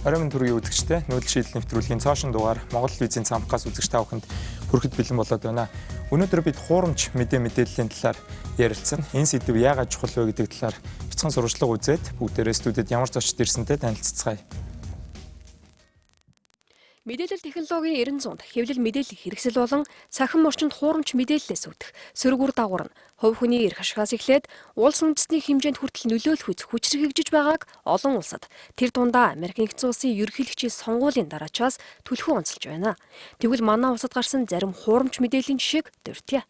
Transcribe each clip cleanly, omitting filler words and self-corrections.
Оройн төргийн үзэгчтэй нүүдэл шийдэл нэвтрүүлгийн цаашин дугаар Монгол телевизийн цамхгаас үзэгч та бүхэнд хүрэхэд бэлэн болоод байна. Өнөөдөр бид хуурамч мэдээллийн талаар ярилцсан. Энэ сэдв яагаад чухал вэ гэдэг талаар бяцхан сурвалжлага үзээд бүгдээрээ студид ямар зочд ирсэнтэй танилццгаая. Мэдээлэл технологийн 90 зуунд хэвлэл мэдээлэл хэрэгсэл болон цахим орчинд хуурамч мэдээллээс үүдэх сөрөг үр дагавар нь хувь хүний эрх ашигаас эхлээд улс үндэстний хэмжээнд хүртэл нөлөөлөх хүчрхэгжиж байгааг олон улсад тэр дундаа Америкийн нэгдсэн улсын ерөнхийлөгчийн сонгуулийн дараачаас түлхүү онцолж байна. Тэгвэл манай улсад гарсан зарим хуурамч мэдээллийн жишээг дурдъя.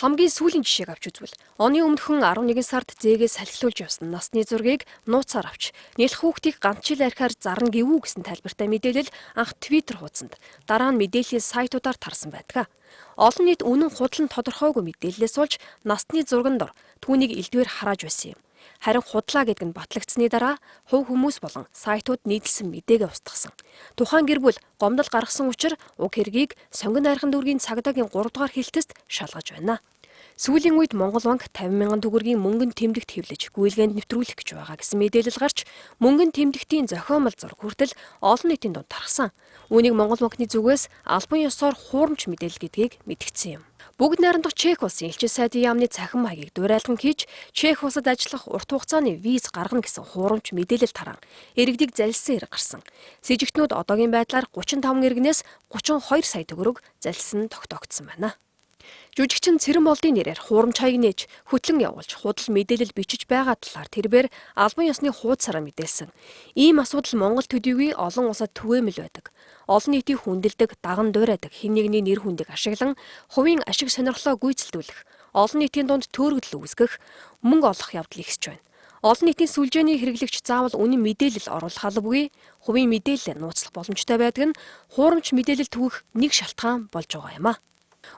Хамгийн сүүлийн жишээг авч үзвэл оны өмнөхөн 11 сард зээгээс салхилуулж явсан насны зургийг нууцаар авч нэлэх хүүхдийг ганцчил архиар зарна гэвүү гэсэн тайлбартай мэдээлэл анх Twitter хуудсанд дараа нь мэдээллийн сайтуудаар тарсан байдаг. Олон нийт үнэн худал нь тодорхойгүй мэдээллээс болж насны зурган дор түүнийг элдвээр харааж байсан юм. Харин худлаа гэдэг нь батлагдсны дараа хувь хүмүүс болон сайтууд нийтлсэн мэдээгээ устгасан. Тухайн гэр бүл гомдол гаргасан учраас уг хэргийг сонгон найрхан дүүргийн цагдаагийн 3 дугаар хилтэст шалгаж байна. Сүүлийн үед Монгол банк 50 мянган төгрөгийн мөнгөнд тэмдэгт хэвлэж гүйлгээнд нэвтрүүлэх гэж байгаа гэсэн мэдээлэл гарч мөнгөнд тэмдэгтийн зохиомол зураг хүртэл олон нийтийн дунд тархсан. Үүнийг Монгол банкны зүгээс албан ёсоор хуурамч мэдээлэл гэдгийг мэдгдсэн юм. Бүгд найрамдах Чех улсын элчин сайдын яамны цахим маягийг дуурайлган хийж Чех улсад ажиллах урт хугацааны виз гаргана гэсэн хуурамч мэдээлэл таран иргэдийг залилсан хэрэг гарсан. С 'ижигтнүүд одоогийн байдлаар 35 иргэнээс 32 сая төгрөг залилсан тогтоогдсон байна. Жүжигчин Цэрэн Болдын нэрээр хуурамч хаяг нээж хөтлөн явуулж худал мэдээлэл бичиж байгаа талаар тэрбээр албан ёсны хуудасаараа мэдээлсэн. Ийм асуудал Монгол төдийгүй олон улсад түгээмэл байдаг. Олон нийтийн хүндэлдэг, даган дуурайдаг хэн нэгний нэр хүндийг ашиглан хувийн ашиг сонирхлоо гүйцэлдүүлэх, олон нийтийн дунд төөрөгдөл үүсгэх, мөнгө олох явдал ихсэж байна. Олон нийтийн сүлжээний хэрэглэгч заавал үнэн мэдээлэл оруулах албагүй, хувийн мэдээлэлээ нууцлах боломжтой байдаг нь хуурамч мэдээлэл түгэх нэг шалтгаан болж байгаа юм а.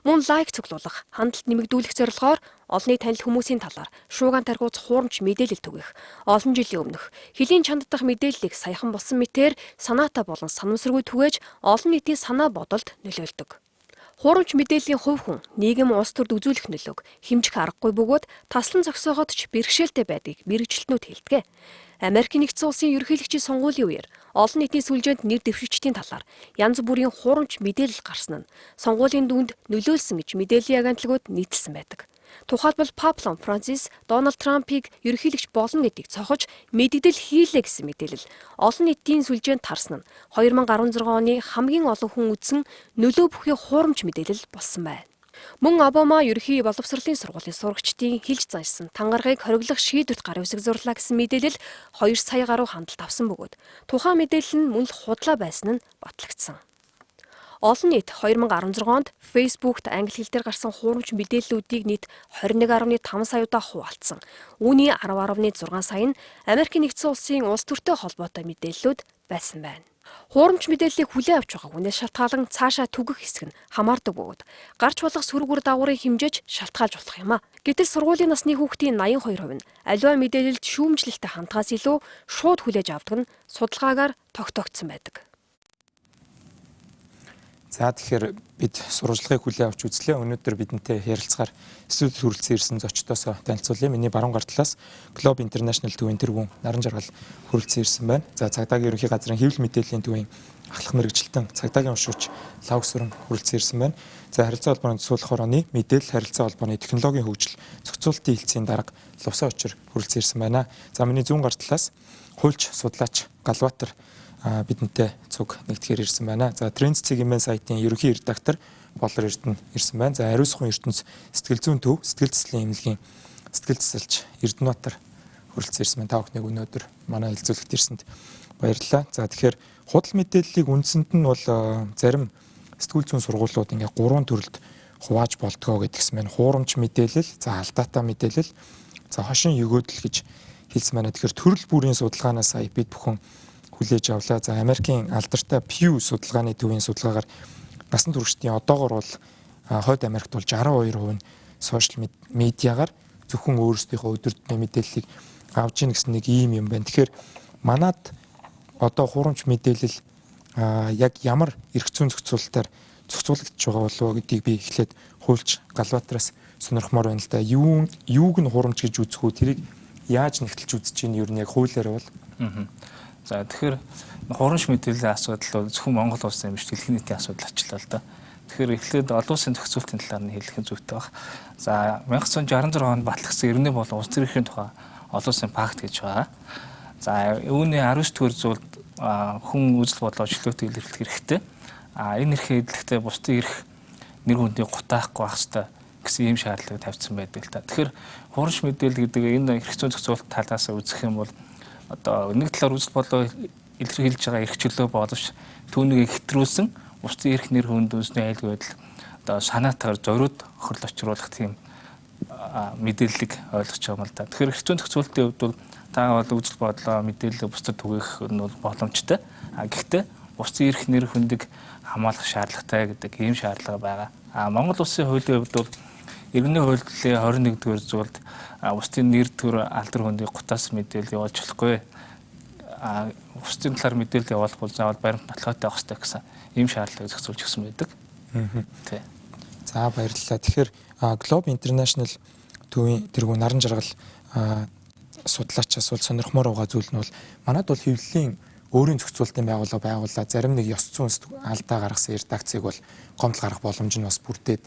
Мөн лайк цуглуулах, хандлт нэмэгдүүлэх зорилгоор олонний танил хүмүүсийн талаар шууган тархууц хуурамч мэдээлэл түгэх, олон жилийн өмнөх хэлийн чанд дахь мэдээллийг саяхан болсон мэтээр санаатай болон санамсаргүй түгээж олон нийтийн санаа бодолд нөлөөлдөг. Хуурамч мэдээллийн хувь хүн нийгэм улс төрд үзүүлэх нөлөөг хэмжих аргагүй бөгөөд таслан зогсооход ч бэрхшээлтэй байдгийг мэрэгчлэтнүүд хэлдэг. Америкийн нэгдсэн улсын ерөнхийлөгчийн сонгуулийн үеэр олон нийтийн сүлжээнд нэр дэвшигчдийн талаар янз бүрийн хуурамч мэдээлэл гарсан нь сонгуулийн дүнд нөлөөлсөн гэж мэдээллийн агентлагууд нийтэлсэн байдаг. Тухайлбал Папа Францис Дональд Трампыг ерөнхийлөгч болно гэдгийг цохож мэддэл хийлээ гэсэн мэдээлэл олон нийтийн сүлжээнд тарсан нь 2016 оны хамгийн олон хүн үзсэн нөлөө бүхий хуурамч мэдээлэл болсон байна. Мөн Обама ерөнхий боловсролын сургуулийн сурагчдын хэлж заншсан тангарагыг хориглох шийдвэрт гар үсэг зурлаа гэсэн мэдээлэл 2 сая гаруй хандлт авсан бөгөөд тухайн мэдээлэл нь мөн л худлаа байсан нь батлагдсан. Олон нийт 2016 онд Фэйсбүүкт англи хэл дээр гарсан хуурамч мэдээллүүдийг нийт 21.5 саяудаа хуваалцсан. Үүний 10.6 сая нь Америкийн нэгдсэн улсын улс төртэй холбоотой мэдээллүүд байсан байна. Хуурамч мэдээллийг хүлээн авч байгаа хүнээс шалтгаалan цаашаа түгэх хэсэг нь хамаардаг бөгөөд гарч болох сөрөг үр дагаврын хэмжээч шалтгаалж болох юм а. Гэтэл сургуулийн насны хүүхдийн 82% нь аливаа мэдээлэлд шүүмжлэлтэй хандхаас илүү шууд хүлээж авдаг нь судалгаагаар тогтоогдсон байдаг. За тэгэхээр бид сурвалжлагыг хүлээн авч үзлээ. Өнөөдөр бидэнтэй ярилцахаар студид хүрэлцэн ирсэн зочдоосоо танилцуулъя. Миний баруун гар талаас Globe International төвийн тэргүүн Наран Жаргал хүрэлцэн ирсэн байна. За цагдаагийн ерөнхий газрын хэвлэл мэдээллийн төвийн ахлах мэрэгжилтэн цагдаагийн уншууч Лавг Сүрэн хүрэлцэн ирсэн байна. За харилцаа холбооны төсөөлөх орны мэдээлэл харилцаа холбооны технологийн хөгжил зохицуулалтын хэлтсийн дарга Лувсан Очир хүрэлцэн ирсэн байна. За миний зүүн гар талаас хуульч судлаач Галбаатар бидэнтэй цуг нэгтгэхээр ирсэн байна. За Тренд цэгийн сайтын ерөнхий редактор Болор Эрдэнэ ирсэн байна. За Ариусхан ертөнц сэтгэл зүйн төв сэтгэл заслын эмнэлгийн сэтгэл засалч Эрдэнэбаатар хүрэлцэн ирсэн байна. Та бүхнийг өнөөдөр манай хэлцүүлэгт ирсэнд баярлалаа. За тэгэхээр худал мэдээллийг үндсэнд нь бол зарим сэтгүүл зүйн сургуулиуд ингээ 3 төрөлд хувааж болдгоо гэдгсэн байна. Хуурамч мэдээлэл, за алдаатай мэдээлэл, за хошин өгөөдөл гэж хэлсэн байна. Тэгэхээр төрөл бүрийн судалгаанаас сая бид бүхэн хүлээж авлаа. За Америкийн алдартай Pew судалгааны төвийн судалгаагаар насан туршидтын одоогор бол хойд Америкт бол 62% нь сошиал медиагаар зөвхөн өөрсдийнхөө өдөртний мэдээллийг авж ийн гэсэн нэг ийм юм байна. Тэгэхээр манад одоо хуурамч мэдээлэл яг ямар эрх зүйн зохицуулалтаар зохицуулагдж байгаа болов гэдгийг би эхлээд хуульч Галбаатараас сонирхмоор байна л да. Юуг нь хуурамч гэж үзэх үү? Тэрийг яаж нэгтэлж үзэж ийн ер нь яг хуулиар бол? За тэгэхээр хурамч мэдээллийн асуудал бол зөвхөн Монгол улсын юм биш, дэлхийн нийтийн асуудал ачлаа л да. Тэгэхээр эхлээд олон улсын зохицуултын талаар нь хэлэх нь зүйтэй баг. За 1966 онд батлагдсан 90-ийн болон улс төрийн тухай олон улсын пакт гэж байгаа. За үүний 19 дугаар зүйлд хүн үзэл бодлоо чөлөөтэй илэрхийлэх хэрэгтэй. Энэ эрхээ эдлэхдээ бусдын эрх нэр хүндийг гутаахгүй байх ёстой гэсэн ийм шаардлагыг тавьсан байдаг л та. Тэгэхээр хурамч мэдээлэл гэдэг энэ эрх зүйн зохицуулалт талаас үзэх юм бол одоо нэг талаар үзэл бодлоо илэрхийлж байгаа эрх чөлөө боловч түүнийг хэтрүүлсэн бусдын эрх нэр хүнд үндэсний аюулгүй байдал одоо санаатаар зориуд хөрл очруулах тийм мэдээллийг ойлгож байгаа юм л да. Тэгэхээр эрх зүйн зохицуулалтын хувьд бол та бол үзэл бодлоо мэдээлэл бусдад түгээх нь бол боломжтой. Гэхдээ бусдын эрх нэр хүндийг хамгаалах шаардлагатай гэдэг ийм шаардлага байгаа. Монгол улсын хуулийн хувьд бол Иргэний хуулийн 21-р зүйлд бусдын нэр төр алдар хүндийг гутаас мэдээлэл явуулж болохгүй. Бусдын талаар мэдээлэл явуулах бол заавал баримт нотолгойтой байх хэрэгтэй гэсэн ийм шаардлагыг зохицуулж өгсөн байдаг. Тий. За баярлалаа. Тэгэхээр Globe International төвийн тэргүүн наран жаргал судлаачаас бол сонирхмоор байгаа зүйл нь бол манад бол хэвлэлийн өөрийн зохицуулалтын байгууллага байгууллаа зарим нэг ёс зүйн алдаа гаргасан редакцийг бол гомдол гаргах боломж нь бас бүрдээд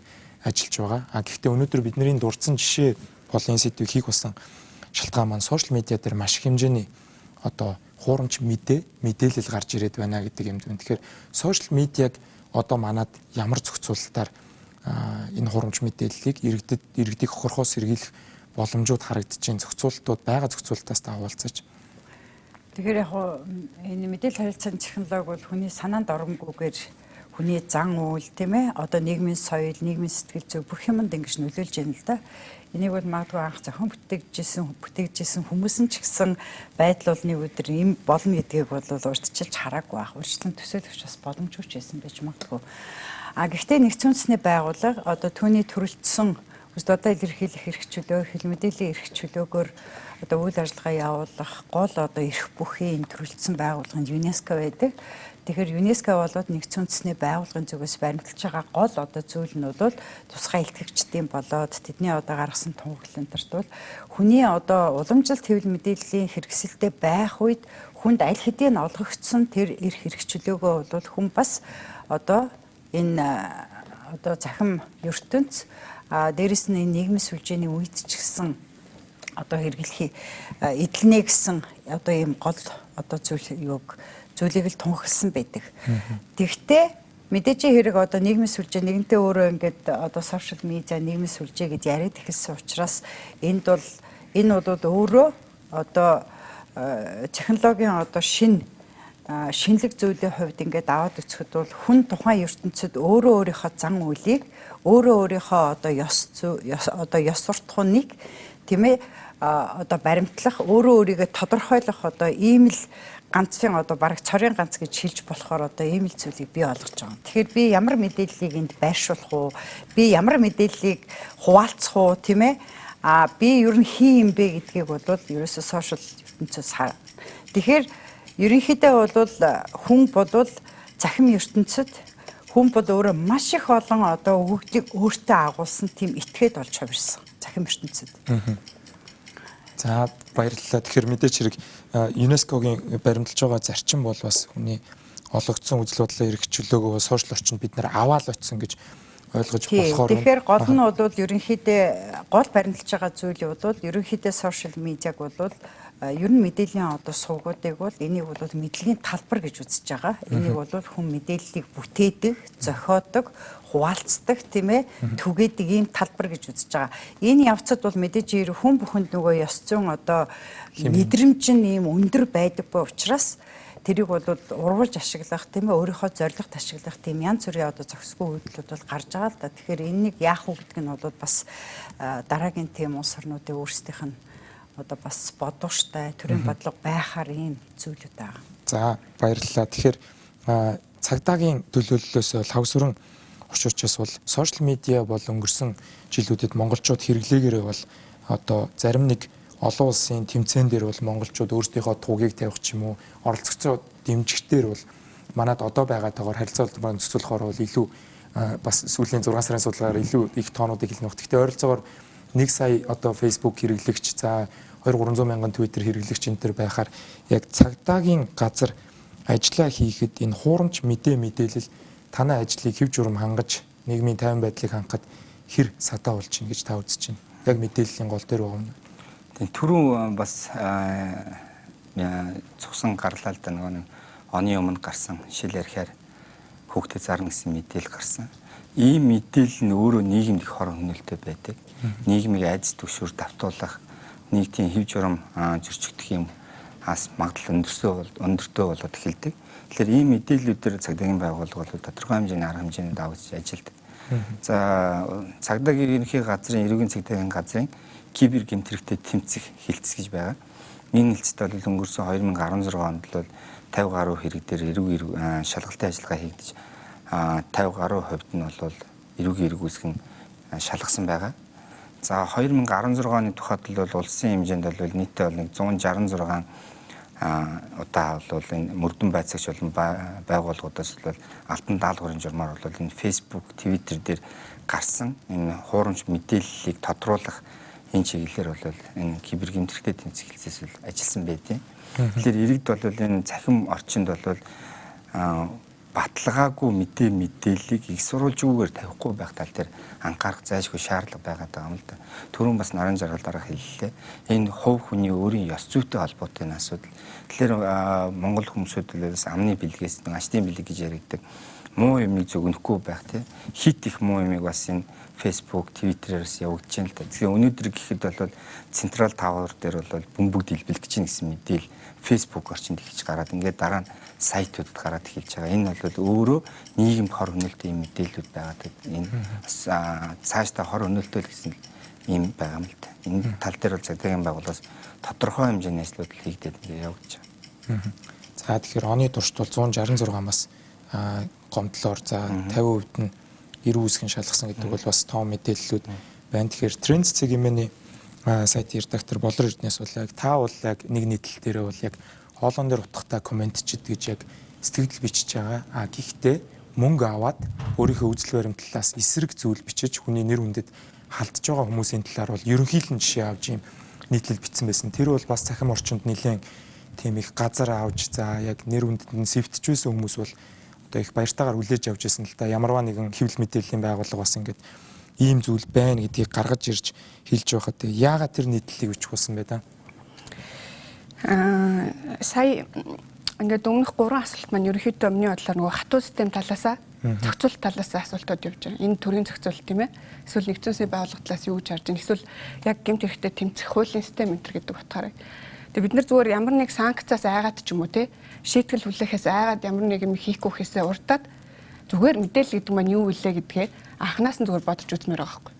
ажиллаж байгаа. Гэхдээ өнөөдөр бидний дурдсан жишээ болон сэдвийг хийх болсон шалтгаан маань сошиал медиа дээр маш их хэмжээний одоо хуурамч мэдээлэл гарч ирээд байна гэдэг юм зүйл. Тэгэхээр сошиал медиаг одоо манад ямар зохицуулалтаар энэ хуурамч мэдээллийг иргэдийг хохирохоос сэргийлэх боломжууд харагдаж байна. Зохицуулалтууд байгаа зохицуулалтаас та хаваалцаач. Тэгэхээр яг энэ мэдээлэл харилцааны технологи бол хүний санаанд оронгүйгээр хүний зан үйл тийм ээ одоо нийгмийн соёл, нийгмийн сэтгэл зүй бүх юмд ингэж нөлөөлж байна л да. Энийг бол магадгүй анх зохион бүтээгдсэн хүмүүс нь ч гэсэн байдал бол нэг өдөр юм болно гэдгийг бол урьдчилж хараагүй байх. Урьдчилан төсөөлөгч бас боломжгүй байсан байж магадгүй. Гэхдээ нэгдсэн үндэсний байгууллага одоо түүний төрөлдсөн одоо илэрхийлэх эрх чөлөө, хэл мэдээллийн эрх чөлөөгөөр одоо үйл ажиллагаа явуулах гол одоо эрх бүхий төрөлдсөн байгууллага нь ЮНЕСКО байдаг. Тэгэхээр ЮНЕСКО болоод нэгдсэн үндэсний байгууллагын зүгээс баримталж байгаа гол одоо зүйл нь бол тусгай илтгэгчдийн болоод тэдний одоо гаргасан тунхаглалын тарт бол хүний одоо уламжлалт хэвлэл мэдээллийн хэрэгсэлтэй байх үед хүнд аль хэдийн олгогдсон тэр эрх чөлөөгөө бол хүн бас одоо энэ одоо захим ертөнц дээрэс нь нийгмийн сүлжээний үед ч гэсэн одоо хэрэглэхий эдлэнэ гэсэн одоо ийм гол одоо зүйлийг л тунхагласан байдаг. Тэгвэл мэдээж хэрэг одоо нийгмийн сүлжээ нэгэнтээ өөрөө ингээд одоо сошиал медиа нийгмийн сүлжээ гэж яриад эхэлсэн учраас энэ бол өөрөө одоо технологийн одоо шинэлэг зүйлийн хувьд ингээд аваад үзэхэд бол хүн тухайн ертөнцид өөрийнхөө зан үйлийг өөрийнхөө одоо ёс суртахууныг тийм ээ одоо баримтлах өөрийгөө тодорхойлох одоо ийм л ганцын одоо бараг цорын ганц гэж хэлж болохоор одоо ийм л зүйлийг бий болгож байгаа. Тэгэхээр би ямар мэдээллийг энд байршуулах уу? Би ямар мэдээллийг хуваалцах уу, тийм ээ? Би ер нь хий юм бэ гэдгийг бол ерөөсөө сошиал ертөнцөөс харна. Тэгэхээр ерөнхийдөө бол хүн бол захим ертөнцид хүн бол өөрөө маш их олон одоо өгөгдлийг өөртөө агуулсан тийм этгээд болж хувирсан захим ертөнцид. За баярлалаа. Тэгэхээр мэдээч хэрэг ЮНЕСКОгийн баримталж байгаа зарчим бол бас хүний олгогдсон үзэл бодлын эрх чөлөөгөө сошиал орчинд бид нэр аваад очсон гэж ойлгож болохоор. Тэгэхээр гол нь бол ерөнхийдөө гол баримталж байгаа зүйл бол ерөнхийдөө сошиал медиаг бол ер нь мэдээллийн одоо сувгуудыг бол энийг бол мэдлэгийн талбар гэж үзэж байгаа. Энийг бол хүн мэдээллийг бүтээдэг, зохиодог, хуваалцдаг, тийм ээ, түгээдэг ийм талбар гэж үзэж байгаа. Энэ явцад бол мэдээж хүн бүхэнд нөгөө ёс зүйн одоо мэдрэмж нь ийм өндөр байдаггүй учраас тэрийг бол урвалж ашиглах, тийм ээ, өөрийнхөө зорилгот ашиглах тийм янз бүрийн одоо зохисгүй үйлдэлүүд бол гарч байгаа л да. Тэгэхээр энэнийг яах вэ гэдэг нь бол бас дараагийн тийм улс орнуудын өөрсдийнх нь одоо бас бодууштай төрийн бодлого байхаар ийм зүйлүүд байгаа. За баярлалаа. Тэгэхээр цагдаагийн төлөөллөөс хавсүрэн учирчаас бол сошиал медиа бол өнгөрсөн жилүүдэд монголчууд хэрэглээгээрээ бол одоо зарим нэг олон улсын тэмцээн дээр бол монголчууд өөрсдийнхөө туугийг тавих ч юм уу оролцогчдод дэмжигчдэр бол манад одоо байгаатайгаар харилцаа холбоог зохицуулахаар бол илүү бас сүүлийн 6 сарын судалгаагаар илүү их тоонуудыг хэлнэ. Гэхдээ ойролцоогоор 1 сая одоо Facebook хэрэглэгч за 200-300 мянган Twitter хэрэглэгч энэ төр байхаар яг цагдаагийн газар ажиллаа хийхэд энэ хуурамч мэдээлэл танай ажлыг хэв журам хангаж нийгмийн тайван байдлыг хангахад хэр садаа болж чинь гэж та үзэж байна. Яг мэдээллийн гол дээр байгаа юм. Тэгээ түрүү бас цугсан гарлаа л да нэг оны өмнө гарсан шил ярихаар хүүхдэд зарна гэсэн мэдээлэл гарсан. Ийм мэдээлэл нь өөрөө нийгэмд их хор хөнөөлтөй байдаг. Нийгмийг айдас түгшүүр давтуулах, нийгтийн хэв журам зөрчигдөх юм ас магадлал өндөртөө болоод эхэлдэг. Тэгэхээр ийм мэдээллүүдээр цагдаагийн байгууллага бол тодорхой хэмжээний арга хэмжээнд давж ажилдаг. За цагдаагийн ерөнхий газрын эрүүгийн цагдаагийн газрын кибер гэмтрэхтэй тэмцэх хилцс гэж байгаа. Энэ хилцэд бол өнгөрсөн 2016 онд бол 50 гаруй хэрэг дээр эрүүг шалгалтын ажиллагаа хийгдэж 50 гаруй хувьд нь бол эрүүгийн эрг үүсгэн шалгасан байгаа. За 2016 оны тухайд бол улсын хэмжээнд бол нийтдээ бол 166 удаа бол энэ мөрдөн байцаагч болон байгууллагуудаас бол алтан даалгаврын журмаар бол энэ Facebook, Twitter дээр гарсан энэ хуурамч мэдээллийг тодруулах энэ чиглэлээр бол энэ кибер гэмтрэхтэй тэмцэх хэлцээс бол ажилласан байдیں۔ Тэгэхээр иргэд бол энэ цахим орчинд бол баталгаагүй мэдээллийг их сурвалжгүйгээр тавихгүй байх тал дээр анхаарах зайлшгүй шаардлага байгаа юм л да. Түрүүн бас нарийн жаргал дараа хэллээ. Энэ хувь хүний өөрийн ёс зүйтэй холбоотой асуудал. Тэгэхээр Монгол хүмүүсүүд бас амны бэлгээс ачтын бэлэг гэж яригддаг. Муу юмыг зөвгнөхгүй байх тий. Хит их муу юмыг бас энэ Facebook, Twitter-ээс явагдаж байна л да. Тэгэхээр өнөөдөр гэхэд бол Централ Тавар дээр бол бөмбөг дэлбэлгэж чинь гэсэн мэдээл Facebook орчинд ихж гараад ингээд дараа нь сайтууд гараад эхэлж байгаа. Энэ бол өөрөө нийгэмд хор хөнөөлтөй юм мэдээлэлүүд байгаад энэ цаашдаа хор хөнөөлтөй гэсэн юм байгаа юм л да. Энэ тал дээр бол цагдаагийн байгууллагаас тодорхой хэмжээний ажлууд хийгдээд явагдаж байгаа. За тэгэхээр оны туршид бол 166-аас гомдлоор за 50% нь эрүү үүсгэн шалгасан гэдэг бол бас том мэдээллүүд байна. Тэгэхээр Trends цэгийн сайтын редактор Болор Эрдэнэс бол яг та бол яг нэг нийтлэл дээр бол яг хоолон дээр утгатай комментчд гэж яг сэтгэл бичиж байгаа. Гэхдээ мөнгө аваад өөрийнхөө үзэл баримтлалаас эсрэг зүйл бичиж хүний нэр хүндэд халдж байгаа хүмүүсийн талаар бол ерөнхийлөн жишээ авч юм нийтлэл бичсэн байсан. Тэр бол бас цахим орчинд нэлээд тийм их газар авч за яг нэр хүндэд нь сэвтжүүлсэн хүмүүс бол одоо их баяртайгаар хүлээж авч ирсэн л да. Ямарваа нэгэн хэвлэл мэдээллийн байгууллага бас ингээд ийм зүйл байна гэдгийг гаргаж ирж хэлж байхад яагаад тэр нийтлэлийг бичих болсон бэ да? Сая ингээд өмнөх 3 асуулт маань ерөнхийдөө өмнө бодлоор нөгөө хатуу систем талаасаа зохицуулалт талаасаа асуултууд явж байгаа. Энэ төрийн зохицуулалт тийм ээ. Эсвэл нэгдсэн улсын байгууллага талаас юу гэж харж байна? Эсвэл яг гэмт хэрэгтэй тэмцэх хуулийн систем энэ гэдэг утгаараа. Тэгээ бид нар зүгээр ямар нэг санкцаас айгаад ч юм уу те шийтгэл хүлээхээс айгаад ямар нэг юм хийхгүй хэсээ урдаад зүгээр мэдээлэл гэдэг маань юу вэ гэдгээ анханаас нь зүгээр бодож үзмээр байгаа байхгүй.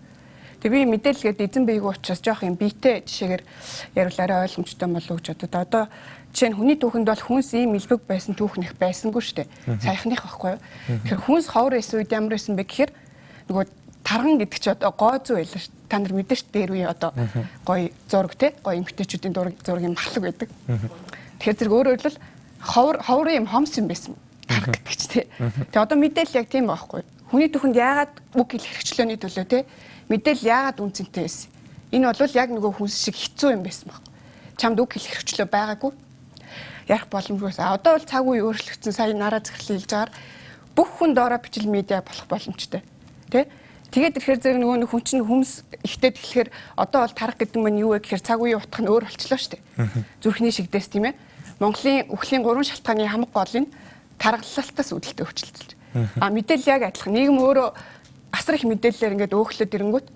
Тэгээ би мэдээлэл гэдэг эзэн биеийг уучраас жоох юм биетэй жишээгээр яривал арай ойлгомжтой болов гэж бодод. Одоо жишээ нь хүний түүхэнд бол хүнс ийм илбэг байсан түүхнэх байсангүй шүү дээ. Саяхных байхгүй юу? Тэгэхээр хүнс ховор эс үед ямар байсан бэ гэхээр нөгөө тарган гэдэг чи одоо гоо зүй байлаа шүү. Та нар мэдэн шүү дээр үе одоо гоё зураг те гоё эмгтээчүүдийн зургийн махлаг байдаг. Тэгэхээр зэрэг өөрөөр хэлбэл ховрын юм хомс юм байсан. Тарга гэдэг чи те. Тэгээ одоо мэдээлэл яг тийм байхгүй юу? Хүний түүхэнд яагаад үг хэл хэрэгчлөөний төлөө те мэдээлэл яагаад үнцэнтэй байсан. Энэ бол яг нөгөө хүнс шиг хэцүү юм байсан баг. Чамд үг хэл хэрэгчлөө байгаагүй. Ярих боломжгүйс. Одоо бол цаг үе өөрчлөгдсөн. Сая нараа захирлын хэлж байгаа бүх хүн доороо бичил медиа болох боломжтой. Тэ? Тэгээд ирэхээр зэрэг нөгөө хүн чинь хүмс ихтэй тэгэхээр одоо бол тарах гэдэг нь юу вэ гэхээр цаг үеийн утга нь өөр болчлоо шүү дээ. Зүрхний шигдээс тийм ээ. Монголын үхлийн 3 шалтгааны хамаг гол нь тархалалтаас үүдэлтэй өвчлөлтөж. Мэдээлэл яг адилхан. Нийгэм өөрөө асар их мэдээллээр ингээд өөхлөд ирэнгүүт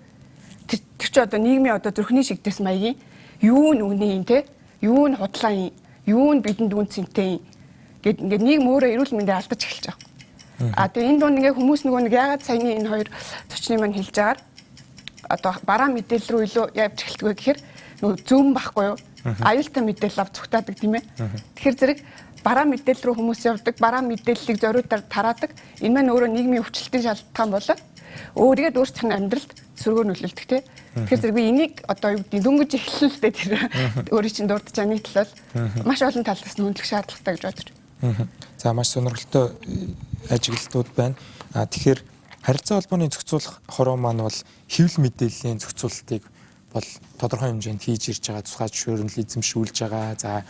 тэр чи одоо нийгмийн одоо зүрхний шигдээс маягийн юу нь үнэн те юу нь худлаа юу нь бидэнд үнцэнтэй гэд ингээд нийгэм өөрөө эрүүл мэндийг алдаж эхэлж байгаа. Тэгээ энэ дунд ингээ хүмүүс нөгөө нэг яагаад саяны энэ хоёр зочны маань хэлж байгаа одоо бараа мэдээлэл рүү илүү явж эхэлдэг гэхээр нөгөө зүүн байхгүй юу аюултай мэдээлэл ав зүгтаадаг тийм ээ. Тэгэхээр зэрэг бараа мэдээлэл рүү хүмүүс явдаг бараа мэдээллийг зориудаар тараадаг энэ маань өөрөө нийгмийн өвчлөлтийн шалтгаан болоод өөрийгөө өөрсдийн амьдралд сөргөөр нөлөөлдөг тийм. Тэгэхээр зэрэг би энийг одоо юу гэдэг дөнгөж эхлэлтэй тэр өөрийн чинь дурдж байгаа нийтлэл бол маш олон талаас нь хөндлөх шаардлагатай гэж бодож байна. За маш сонирхолтой ажиглалтууд байна. Тэгэхээр харилцаа холбооны зохицуулах хороо маань бол хэвлэл мэдээллийн зохицуулалтыг бол тодорхой хэмжээнд хийж ирж байгаа тусгай зөвшөөрөл эзэмшүүлж байгаа. За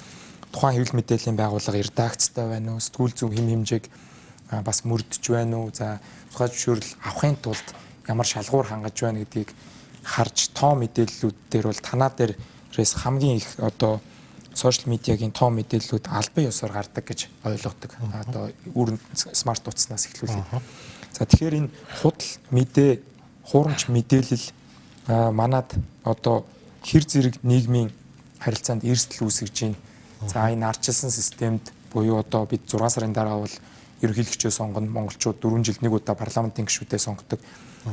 тухайн хэвлэл мэдээллийн байгууллага редакцтай байна уу? Сэтгүүл зүйн хэм хэмжээг бас мөрдөж байна уу? За тусгай зөвшөөрөл авахын тулд ямар шалгуур хангаж байна гэдгийг харж тоо мэдээллүүд дээр бол танаа дээрээс хамгийн их одоо сошиал медиагийн тоо мэдээллүүд албан ёсоор гардаг гэж ойлгодог. Одоо үүрэн смарт утаснаас эхлүүлээд. За тэгэхээр энэ худал мэдээ, хуурамч мэдээлэл манад одоо хэр зэрэг нийгмийн харилцаанд эрсдэл үүсгэж байна. За энэ ардчилсан системд буюу одоо бид 6 сарын дараа бол ерөнхийлөгчөө сонгоно. Монголчууд 4 жил нэг удаа парламентын гишүүдэд сонгодог.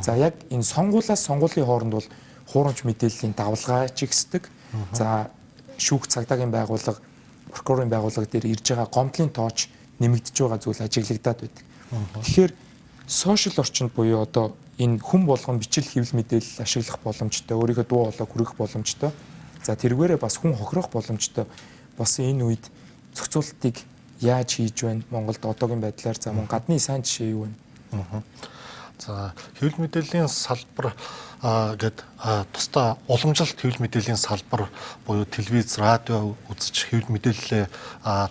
За яг энэ сонгуулиас сонгуулийн хооронд бол хуурамч мэдээллийн давалгаа чигсдэг. За шүүх цагдаагийн байгууллага, прокурорын байгууллага дээр ирж байгаа гомдлын тооч нэмэгдэж байгаа зүйл ажиглагдаад байдаг. Тэгэхээр сошиал орчинд буюу одоо энэ хүн болгон бичил хэвлэл мэдээлэл ашиглах боломжтой, өөрийнхөө дуу хоолойг хүргэх боломжтой. За тэрвээрээ бас хүн хохирох боломжтой. Бас энэ үед зохицуултыг яаж хийж байна? Монголд одоогийн байдлаар за мөн гадны сайн жишээ юу вэ? За хэвлэл мэдээллийн салбар гээд тусдаа уламжлалт хэвлэл мэдээллийн салбар буюу телевиз, радио үзэж хэвлэл мэдээлэлээ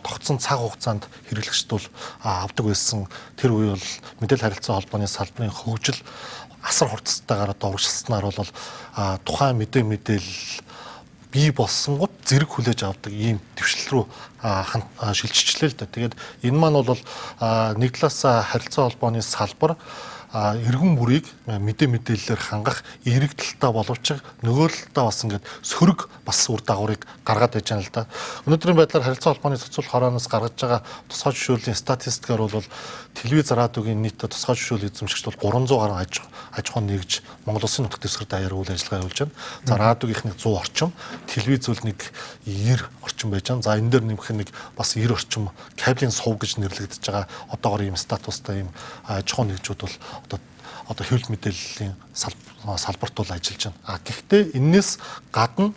тогтсон цаг хугацаанд хэрэглэгчдүүл авдаг байсан. Тэр үе бол мэдээлэл харилцаа холбооны салбарын хөгжил асар хурцтайгаар урагшилснаар бол тухайн мэдээлэл бий болсонгууд зэрэг хүлээж авдаг ийм төвшил рүү шилжчихлээ л да. Тэгээд энэ маань бол нэг талаас харилцаа холбооны салбар эргэн бүрийг мэдээллээр хангах эерэг талтай боловч нөгөө талдаа бас ингээд сөрөг бас үр дагаврыг гаргаад байж байгаа л да. Өнөөдрийн байдлаар харилцаа холбооны цоцол хороноос гаргаж байгаа тусгай зөвшөөрлийн статистикаар бол телевиз, радиогийн нийт тусгай зөвшөөрөл эзэмшигчд бол 300 гаруй аж ахуйн нэгж Монгол Улсын нутаг дэвсгэр даяар үйл ажиллагаа явуулж байна. За радиогийнх нэг 100 орчим, телевиз бол нэг 90 орчим байж байна. За энэ дээр нэмэх нэг бас 90 орчим кабелийн сувг гэж нэрлэгдэж байгаа одоогор ийм статустай ийм аж ахуйн нэгжүүд бол одоо хэвлэл мэдээллийн салбарт бол ажиллаж байна. Гэхдээ энэс гадна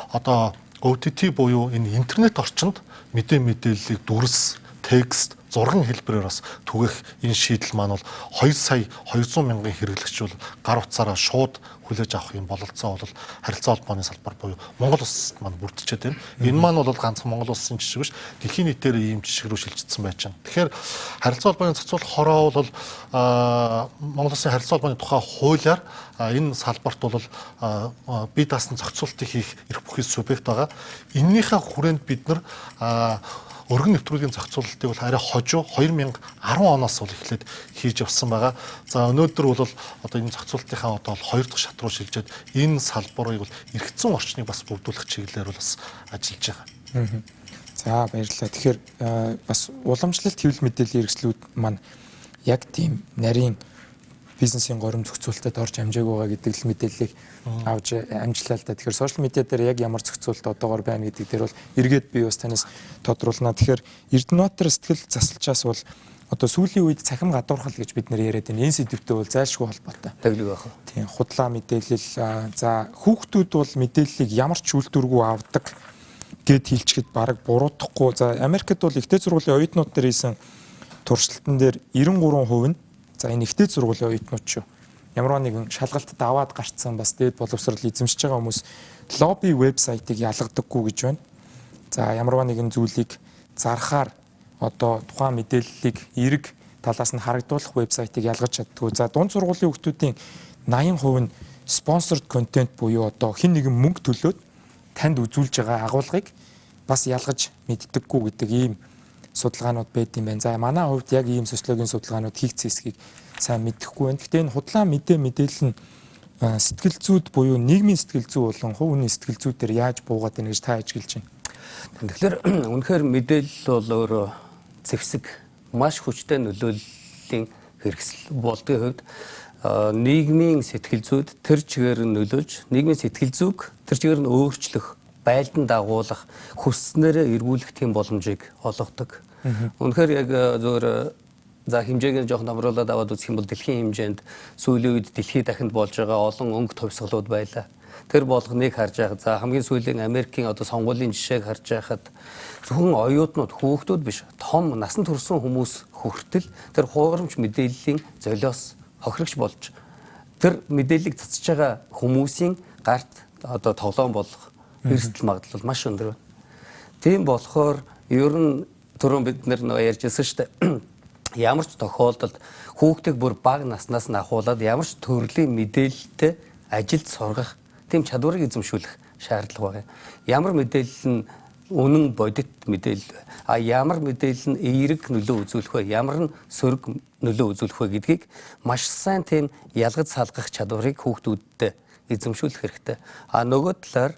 одоо OTT буюу энэ интернет орчинд мэдээллийг дүрс, текст, зургийн хэлбэрээр бас түгэх энэ шийдэл маань бол 2 сая 200 мянган хэрэглэгч бол гар утсаараа шууд хүлээж авах юм бололцоо бол харилцаа холбооны салбар буюу Монгол улсад маань бүрдчихэд байна. Энэ маань бол ганцхан Монгол улсын жишг биш, дэлхийн нийтээр ийм жишг рүү шилжчихсэн байж байна. Тэгэхээр харилцаа холбооны цоцол хороо бол Монгол улсын харилцаа холбооны тухай хуулиар энэ салбарт бол бие даасан зохицуултыг хийх эрх бүхий субъект байгаа. Эннийхээ хүрээнд бид нар өргөн нэвтрүүлгийн зохицуулалтыг бол арай хожуу 2010 оноос бол эхлээд хийж явсан байгаа. За өнөөдөр бол одоо энэ зохицуулалтынхаа одоо 2 дахь шат руу шилжээд энэ салбарыг бол эргэцэн орчныг бас бүрдүүлэх чиглэлээр бол бас ажиллаж байгаа. За баярлалаа. Тэгэхээр бас уламжлалт хэвлэл мэдээллийн хэрэгслүүд маань яг тийм нарийн бизнесийн горим зохицуулалтад орж амжааг байгаа гэдэг л мэдээллийг авч амжлаа л да. Тэгэхээр сошиал медиа дээр яг ямар зохицуулалт одоогоор байна гэдэг дээр бол эргээд би бас танаас тодруулна. Тэгэхээр Эрдэнэтер сэтгэл засалчаас бол одоо сүүлийн үед цахим гадуурхал гэж бид нэр яриад байна. Энэ сэдвтэй бол зайлшгүй холбоотой. Тавилга байх. Тийм худлаа мэдээлэл за хүүхдүүд бол мэдээллийг ямар ч үйлдвэргүй авдаг гэд хэлчихэд баг буруутахгүй. За Америкт бол ихтэй сургуулийн оюутнууд дээр хийсэн туршилтан дээр 93% нь за энэ ихтэй сургуулийн оюутнууд шүү. Ямар нэгэн шалгалтад аваад гарцсан бас дээд боловсрол эзэмшиж байгаа хүмүүс лобби вебсайтыг ялгадаггүй гэж байна. За ямар нэгэн зүйлийг зархаар одоо тухайн мэдээллийг эерэг талаас нь харагдуулах вебсайтыг ялгаж чаддгүй. За дунд сургуулийн хүүхдүүдийн 80% нь sponsored content буюу одоо хэн нэгэн мөнгө төлөөд танд үзүүлж байгаа агуулгыг бас ялгаж мэддэггүй гэдэг ийм судалгаанууд байд юм байна. За манай хувьд яг ийм социологийн судалгаанууд хийгдсэн хэсгийг сайн мэдэхгүй байна. Гэхдээ энэ худлаа мэдээлэл нь сэтгэл зүйд буюу нийгмийн сэтгэл зүй болон хувь хүний сэтгэл зүйдээр яаж буугаад байна гэж та ажиглаж байна. Тэгэхээр үнэхээр мэдээлэл бол өөрөө зэвсэг маш хүчтэй нөлөөллийн хэрэгсэл болдгийн хувьд нийгмийн сэтгэл зүйд тэр чигээр нь нөлөөлж нийгмийн сэтгэл зүйг тэр чигээр нь өөрчлөх байлдан дагуулах хүснээрээ эргүүлэх тийм боломжийг олгодог. Үнэхээр яг зөвөр за хэмжээг нь жоохон амруулаад аваад үзэх юм бол дэлхийн хэмжээнд сүүлийн үед дэлхийд дахинд болж байгаа олон өнгө товсголууд байлаа. Тэр болгоныг харж байхад за хамгийн сүүлийн Америкийн одоо сонгуулийн жишээг харж байхад зөвхөн оюутнууд, хүүхдүүд биш, том насан турш хүмүүс хүртэл тэр хуурамч мэдээллийн золиос хохирогч болж тэр мэдээллийг цацж байгаа хүмүүсийн гарт одоо тоглоом болох эрсдэл магадлал маш өндөр байна. Тийм болохоор ер нь түрүүн бид нэр ярьжсэн шүү дээ. Ямар ч тохиолдолд хүүхдийг бүр бага наснаас нь ахуулаад ямар ч төрлийн мэдээлэлтэй ажилд сургах тийм чадварыг эзэмшүүлэх шаардлага байна. Ямар мэдээлэл нь үнэн бодит мэдээлэл ямар мэдээлэл нь эерэг нөлөө үзүүлэх вэ? Ямар нь сөрөг нөлөө үзүүлэх вэ гэдгийг маш сайн тийм ялгаж салгах чадварыг хүүхдүүдэд эзэмшүүлэх хэрэгтэй. Нөгөө талаар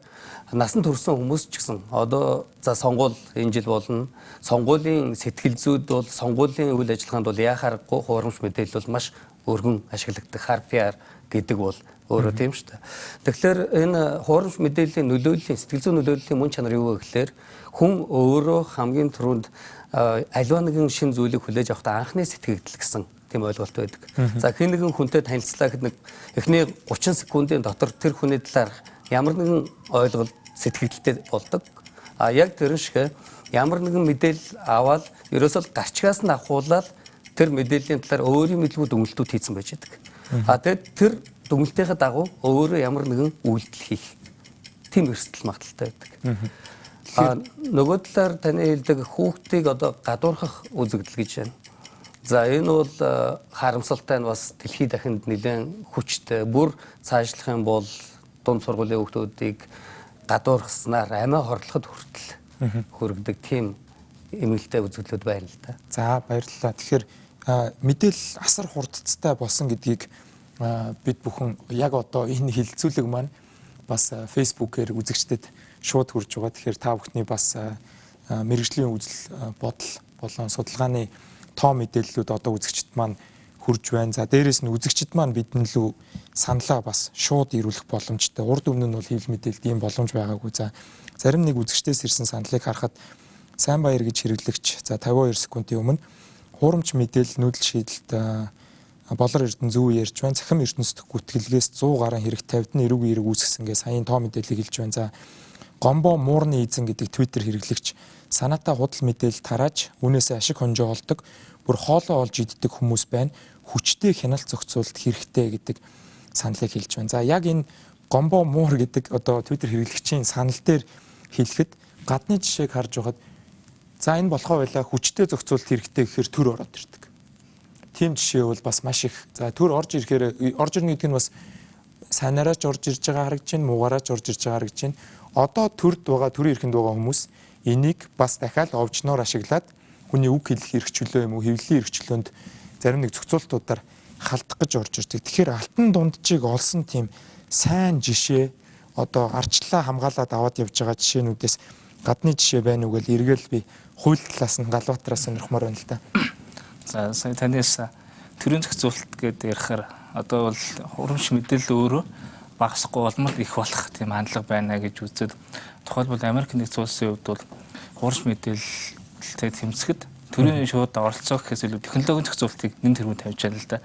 насан турсан хүмүүс ч гэсэн одоо за сонгуул энэ жил болно. Сонгуулийн сэтгэл зүйд бол сонгуулийн үйл ажиллагаанд бол яхаарахгүй хуурамч мэдээлэл бол маш өргөн ашиглагддаг. HRPR гэдэг бол өөрөө тийм шүү дээ. Тэгэхээр энэ хуурамч мэдээллийн нөлөөллийн сэтгэл зүйн нөлөөллийн мөн чанар юу вэ гэхээр хүн өөрөө хамгийн түрүүнд аливаа нэгэн шин зүйлийг хүлээж авахдаа анхны сэтгэгдэл гэсэн тийм ойлголт байдаг. За хэн нэгэн хүнтэй танилцлаа гэхэд нэг эхний 30 секундын дотор тэр хүний талаар ямар нэгэн ойлголт сэтгэгдэлтэй болдог. Яг тэр шиг ямар нэгэн мэдээлэл аваад ерөөсөө гарчгаас нь ахуулаад тэр мэдээллийн талаар өөрийн мэдлгүй дүгнэлтүүд хийсэн байж байдаг. Тэгээд тэр дүгнэлтийнхээ дагуу өөрөө ямар нэгэн үйлдэл хийх тийм эрсдэл магадaltaй байдаг. Нөгөө талаар таны хэлдэг хүүхдийг одоо гадуурхах үзэгдэл гэж байна. За энэ бол харамсалтай нь бас дэлхийд дахинд нэлээд хүчтэй. Бүр цаашлах юм бол дунд сургуулийн хүүхдүүдийг гадуурхаснаар амиа хорлоход хүртэл хүргэдэг тийм эмгэлтэй үзэгдлүүд байна л да. За баярлалаа. Тэгэхээр мэдээлэл асар хурдцтай болсон гэдгийг бид бүхэн яг одоо энэ хилцүүлэг маань бас фэйсбүүкээр үзэгчдэд шууд хүрж байгаа. Тэгэхээр та бүхний бас мэргэжлийн үзэл бодол болон судалгааны тоо мэдээллүүд одоо үзэгчд маань хүрж байна. За дээрэс нь үзэгчд маань бидэн лүү саналаа бас шууд ирүүлэх боломжтой. Урд өмнө нь бол хэвлэл мэдээлэлд ийм боломж байгаагүй. За зарим нэг үзэгчдээс ирсэн саналыг харахад сайн баяр гэж хэрэглэгч за 52 секундын өмнө хуурамч мэдээлэл нүүдэл шийдэлт болор эрдэнэ зөв ярьж байна. Цахим ертөнцийн гүтгэлгээс 100 гаруй хэрэг 50-ны эрүүг эерэг үүсгэсэнгээ саяын тоо мэдээллийг хэлж байна. За гомбо муурны эзэн гэдэг твиттер хэрэглэгч санаатаа худал мэдээлэл тарааж үнээсээ ашиг хонжоо олдог бүр хоолоо олж иддэг хүмүүс байна. Хүчтэй хяналт зохицуулалт хэрэгтэй гэдэг саналыг хэлж байна. За яг энэ гомбо муур гэдэг одоо твиттер хэрэглэгчийн санал дээр хэлэхэд гадны жишээг харж байхад за энэ болохоо байла хүчтэй зохицуулалт хэрэгтэй гэхээр төр ороод ирдэг. Тийм жишээ бол бас маш их. За төр орж ирэхээр орж ирнэ гэдэг нь бас сайнараач орж ирж байгаа харагдаж байна, муугаараач орж ирж байгаа харагдаж байна. Одоо төрд байгаа төрийн эрхэнд байгаа хүмүүс энийг бас дахиад овжноор ашиглаад хүний үг хэлэх эрхчлөө юм уу, хэвлэлийн эрхчлөөнд зарим нэг зохицуултуудаар халдах гэж орж ирдэг. Тэгэхээр алтан дунджийг олсон тийм сайн жишээ одоо арчлаа хамгаалаад аваад явж байгаа жишээнүүдээс гадны жишээ байна уу гэж эргээл би хууль талаас нь Галбаатараас сонирхмоор байна л да. За сая танаас төрийн зохицуулалт гэдэг ярихаар одоо бол хурамч мэдээлэл өөрөө багасахгүй болмол их болох тийм хандлага байна гэж үзээд тухайлбал Америк нэгдсэн улсын хувьд бол хурамч мэдээлэлтэй тэмцэхэд төрийн шууд оролцоо гэхээс илүү технологийн зохицуулалтыг нэн тэргүүнд тавьж байгаа л да.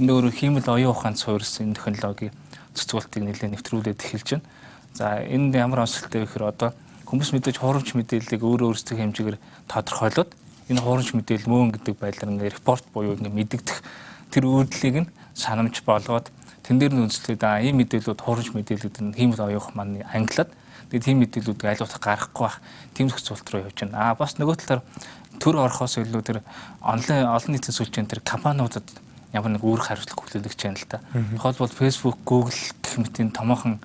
Энэ өөрөө хиймэл оюун ухаанд суурьсан энэ технологийн зохицуулалтыг нэлээд нэвтрүүлээд эхэлж байна. За энд ямар онцлогтой вэ гэхээр одоо хүмүүс мэдээж хурамч мэдээллийг өөрөө өөрсдөө хэмжээгээр тодорхойлоод энэ хурамч мэдээлэл мөн гэдэг байдлаар ингээ репорт буюу ингээ мэдэгдэх тэр үйлдэлийг нь санамж болгоод тэн дээр нь үндэслээд ийм мэдээллүүд хурамч мэдээллүүд нь хиймэл оюух маань англиад тэгээд тийм мэдээллүүдийг аль болох гаргахгүй байх тийм зохицуулалт руу явж байна. Бас нөгөө талаар төр орохоос илүү тэр онлайн олон нийтийн сүлжээнд тэр компаниудад ямар нэг үүрэг хариуцлага хүлээлгэж байна л да. Тухайлбал Facebook, Google гэх мэтийн томоохон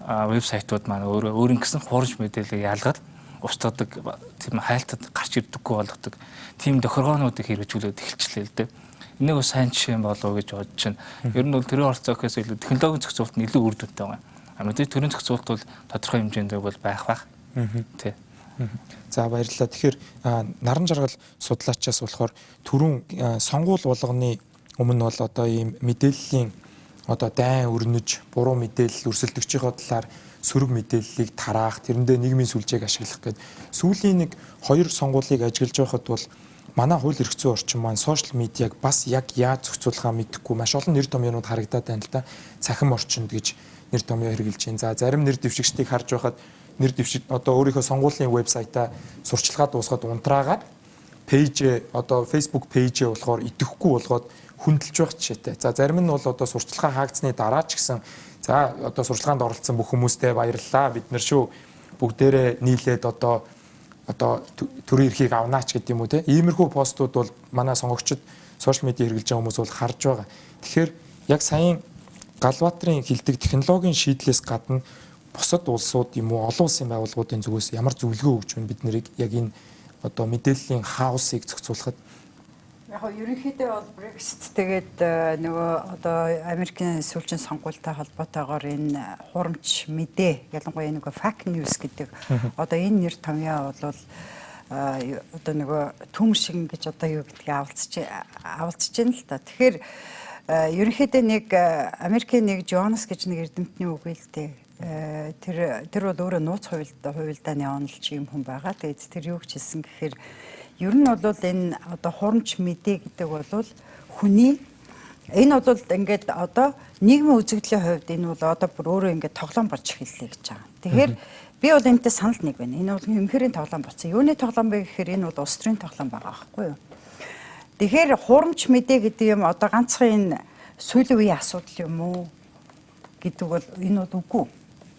вебсайтууд маань өөрийн гэсэн хурамч мэдээллийг ялгаад устгадаг тийм хайлтад гарч ирдэггүй болгодог тийм тохиргоонуудыг хэрэгжүүлээд эхэлчихлээ л дээ. Энийг бас сайн жишээ болов гэж бодож байна. Ер нь бол төрийн оролцоо гэхээс илүү технологийн зохицуулалт нь илүү үр дүнтэй байгаа. Мэдээж төрийн зохицуулалт бол тодорхой хэмжээнд бол байх. Тий. За баярлалаа. Тэгэхээр наран жаргал судлаачаас болохоор түрүүн сонгуул болгоны өмнө бол одоо ийм мэдээллийн одоо дайн өрнөж буруу мэдээлэл өрсөлдөгчийнхөө талаар сөрөг мэдээллийг тараах, тэрэндээ нийгмийн сүлжээг ашиглах гэдэг сүүлийн нэг 2 сонгуулийг ажиглаж байхад бол манай хууль эрх зүйн орчин маань сошиал медиаг бас яг яаж зохицуулахаа мэдэхгүй маш олон нэр томьёонууд харагдаад байна л да. Цахим орчинд гэж нэр томьёо хэрэгжилж байна. За зарим нэр дэвшигчдийг харж байхад нэр дэвшиг одоо өөрийнхөө сонгуулийн вебсайтаа сурчлагаа дуусгаад унтраагаад пэйж одоо Facebook пэйжээ болохоор идэхгүй болгоод хүндэлж байх жишээтэй. За зарим нь бол одоо сурчлагаа хаагдсны дараа ч гэсэн За одоо сурчлагаанд оролцсон бүх хүмүүстээ баярлалаа. Бид нар шүү бүгдээрээ нийлээд одоо төрийн эрхийг авнаач гэдэг юм уу те. Иймэрхүү постууд бол манай сонгогчид сошиал медиа хэрэглэж байгаа хүмүүс бол харж байгаа. Тэгэхээр яг саяын Галбаатарын хилдэг технологийн шийдлээс гадна бусад улсууд юм уу олон улсын байгууллагуудын зүгээс ямар зөвлөгөө өгч байна бид нарыг яг энэ одоо мэдээллийн хаосыг зохицуулахад? Яг нь ерөнхийдөө бол Brexit тэгээд нөгөө одоо Америкийн сүүлчийн сонгуультай холбоотойгоор энэ хурамч мэдээ ялангуяа нөгөө fake news гэдэг одоо энэ нэр томьёо бол одоо нөгөө түн шиг ингэж одоо юу гэдгийг авалцж байна л та. Тэгэхээр ерөнхийдөө нэг Америкийн нэг Jones гэж нэг эрдэмтний үг л дээ. Тэр бол өөрөө нууц хувилдааны онолч юм хүн байгаа. Тэгээд тэр юу гэж хэлсэн гэхээр ер нь бол энэ одоо хурамч мэдээ гэдэг бол хүний энэ бол ингээд одоо нийгмийн үзэгдлийн хувьд энэ бол одоо бүр өөрөө ингээд тоглоом болж эхэллээ гэж байгаа. Тэгэхээр би бол энэтэй санал нэг байна. Энэ бол эмхэрийн тоглоом болсон. Юуны тоглоом бэ гэхээр энэ бол улс төрийн тоглоом байгаа байхгүй юу? Тэгэхээр хурамч мэдээ гэдэг юм одоо ганцхан энэ сүүлийн үеийн асуудал юм уу гэдэг бол энэ бол үгүй.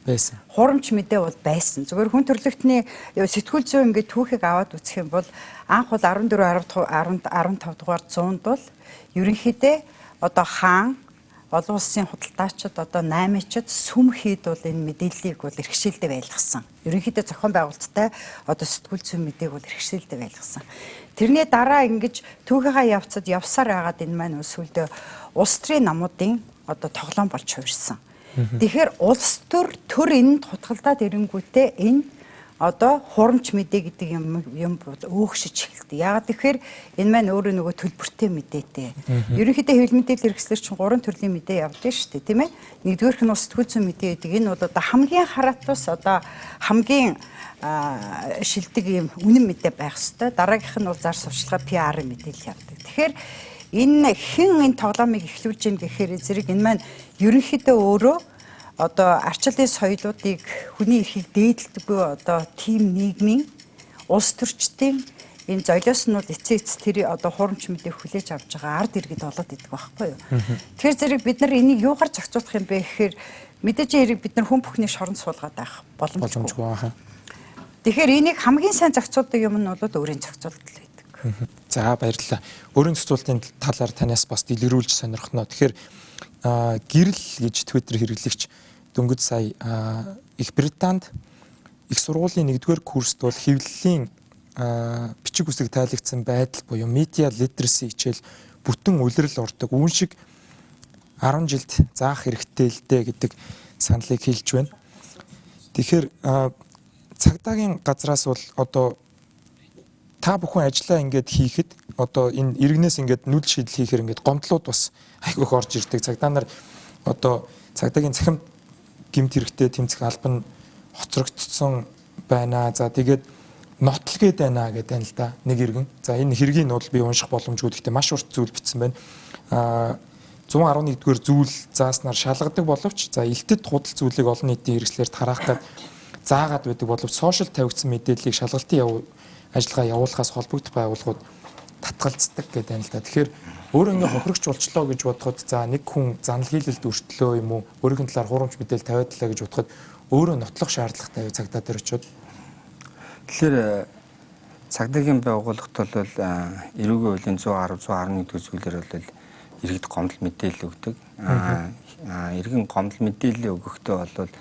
Байсан. Хурамч мэдээ бол байсан. Зүгээр хүн төрөлхтний сэтгүүл зүйн ингээд түүхийг аваад үзэх юм бол анх бол 14 15 дугаар зуунд бол ерөнхийдөө одоо хаан олон улсын худалдаачид одоо наймаачид сүм хийд бол энэ мэдээллийг бол эрхшээлдээ байлгасан. Ерөнхийдөө зохион байгуулалттай одоо сэтгүүл зүйн мэдээг бол эрхшээлдээ байлгасан. Тэрний дараа ингэж түүхийнхаа явцад явсаар байгаад энэ маань өсвөлдөө улс төрийн намуудын одоо тоглоом болж хувирсан. Тэгэхээр улс төр энд хутгалдаад ирэнгүүтээ энэ одоо хурамч мэдээ гэдэг юм өөгшөж эхэлдэг. Яагаад тэгэхээр энэ маань өөрөө нөгөө төлбөртэй мэдээтэй. Ерөнхийдөө хэвлэл мэдээлэл хэрэгслэр чинь 3 төрлийн мэдээ явдаг шүү дээ, тийм ээ. Нэгдүгээрх нь сэтгүүл зүйн мэдээ гэдэг. Энэ бол одоо хамгийн хараатус одоо хамгийн шилдэг юм үнэн мэдээ байх ёстой. Дараагийнх нь бол зар сурталчилгаа PR мэдээлэл явдаг. Тэгэхээр энэ хэн энэ тоглоомыг эхлүүлж гин гэхээр зэрэг энэ маань ерөнхийдөө өөрөө одоо арчлалын соёлоодыг хүний эрхийг дээдэлдэггүй одоо тим нийгмийн улс төрчдийн энэ золиос нь бол эцээц тэр одоо хурамч мэдээ хүлээж авч байгаа ард иргэд болоод идэг байхгүй юу. Тэгэхээр зэрэг бид нар энийг юугаар зохицуулах юм бэ гэхээр мэдээж хэрэг бид нар хүн бүхний шоронд суулгаад байх боломжгүй байна. Тэгэхээр энийг хамгийн сайн зохицуулдаг юм нь бол өөрийн зохицуулалт л байдаг. За баярлалаа. Өөрийн зохицуулалтын талаар танаас бас дэлгэрүүлж сонирхно. Тэгэхээр гэрэл гэж Twitter хэрэглэгч дөнгөж сая Их Британд их сургуулийн 1-р курст бол хэвлэлийн бичиг үсэг тайлагдсан байдал буюу media literacy хичээл бүтэн улирал ордог. Үүн шиг 10 жилд заах хэрэгтэй л дээ гэдэг саналыг хэлж байна. Тэгэхээр цагдаагийн газраас бол одоо та бүхэн ажиллаа ингээд хийхэд одоо энэ иргэнээс ингээд нүд шийдэл хийхээр ингээд гомдлууд бас айгүйх орж ирдэг. Цагдаа нар одоо цагдаагийн цахим гэмт хэрэгтэй тэмцэх албан хоцрогдсон байна. За тэгээд нотлгээд байна гэдэг нь л да нэг иргэн. За энэ хэргийг нь бол би унших боломжгүй гэхдээ маш урт зүйл бичсэн байна. 111-р зүйл зааснаар шалгадаг боловч за элтэд худал зүйлийг олон нийтийн хэрэгслээр тараахад заагаад байдаг боловч сошиал тавигдсан мэдээллийг шалгалтын ажиллагаа явуулахаас холбогдох байгууллагууд татгалздаг гэдэг юм л да. Тэгэхээр өөрөө ингээ хохирогч болчлоо гэж бодоход за нэг хүн занал хийлэлд өртлөө юм уу өөрийн талаар хурамч мэдээлэл тавиадлаа гэж бодоход өөрөө нотлох шаардлагатай цагдаа дээр очиод. Тэгэхээр цагдаагийн байгууллагт бол эрүүгийн хуулийн 110 111 зүйлээр бол иргэд гомдол мэдээлэл өгдөг. Иргэн гомдол мэдээлэл өгөхдөө бол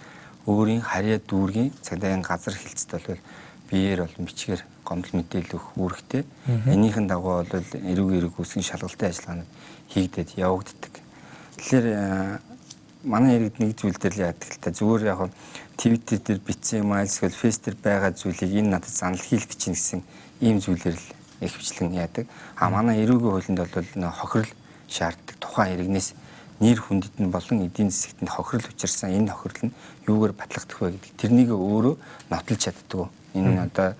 өөрийн харьяа дүүргийн цагдаагийн газар хэлцэд бол биеэр бол бичгээр гомдол мэдээлэл өгөх үүрэгтэй. Энийхэн дагуу бол эрүүг үүсгэн шалгалтын ажиллагаанууд хийгдээд явагддаг. Тэгэхээр манай иргэд нэг зүйл дээр л яадаг л та зүгээр яг Twitter дээр бичсэн юм эсвэл Face дээр байгаа зүйлийг энэ надад занал хийлгэж чинь гэсэн ийм зүйлээр л их хвчлэн яадаг. Манай эрүүгийн хуулинд бол хохирол шаарддаг. Тухайн иргэнээс нэр хүндэд нь болон эдийн засагт нь хохирол учирсан энэ хохирол нь юугаар батлагдах вэ гэдэг тэрнийг өөрөө нотолж чаддаг. Энэ одоо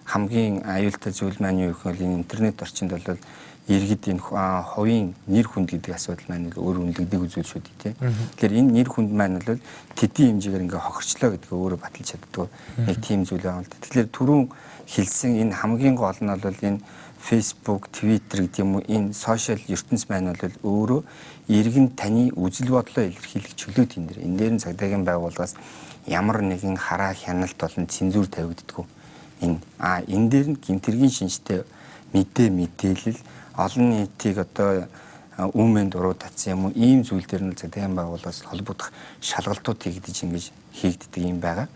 хамгийн аюултай зүйл маань юу гэвэл энэ интернет орчинд бол иргэд энэ хувийн нэр хүнд гэдэг асуудал маань өөр үнэлэгдэг үзүүл шүү дээ. Тэгэхээр энэ нэр хүнд маань бол тэдийн хэмжээгээр ингээ хохирчлоо гэдгээ өөрөө баталж чаддаг. Нэг тийм зүйл байна л да. Тэгэхээр түрүүн хэлсэн энэ хамгийн гол нь бол энэ Facebook, Twitter гэдэг юм уу энэ сошиал ертөнц маань бол өөрөө иргэн таны үзэл бодлоо илэрхийлэх чөлөөт энэ дэр. Энэ дээр нь цагдаагийн байгууллагаас ямар нэгэн хараа хяналт болон цензур тавигддаггүй. Энэ дээр нь гэмтэргийн шинжтэй мэдээлэл олон нийтийг одоо үүмэнд дуруу татсан юм уу ийм зүйл дээр нь цагдаагийн байгууллагаас холбогдох шалгалтууд хийж хийгддэг юм байгаа.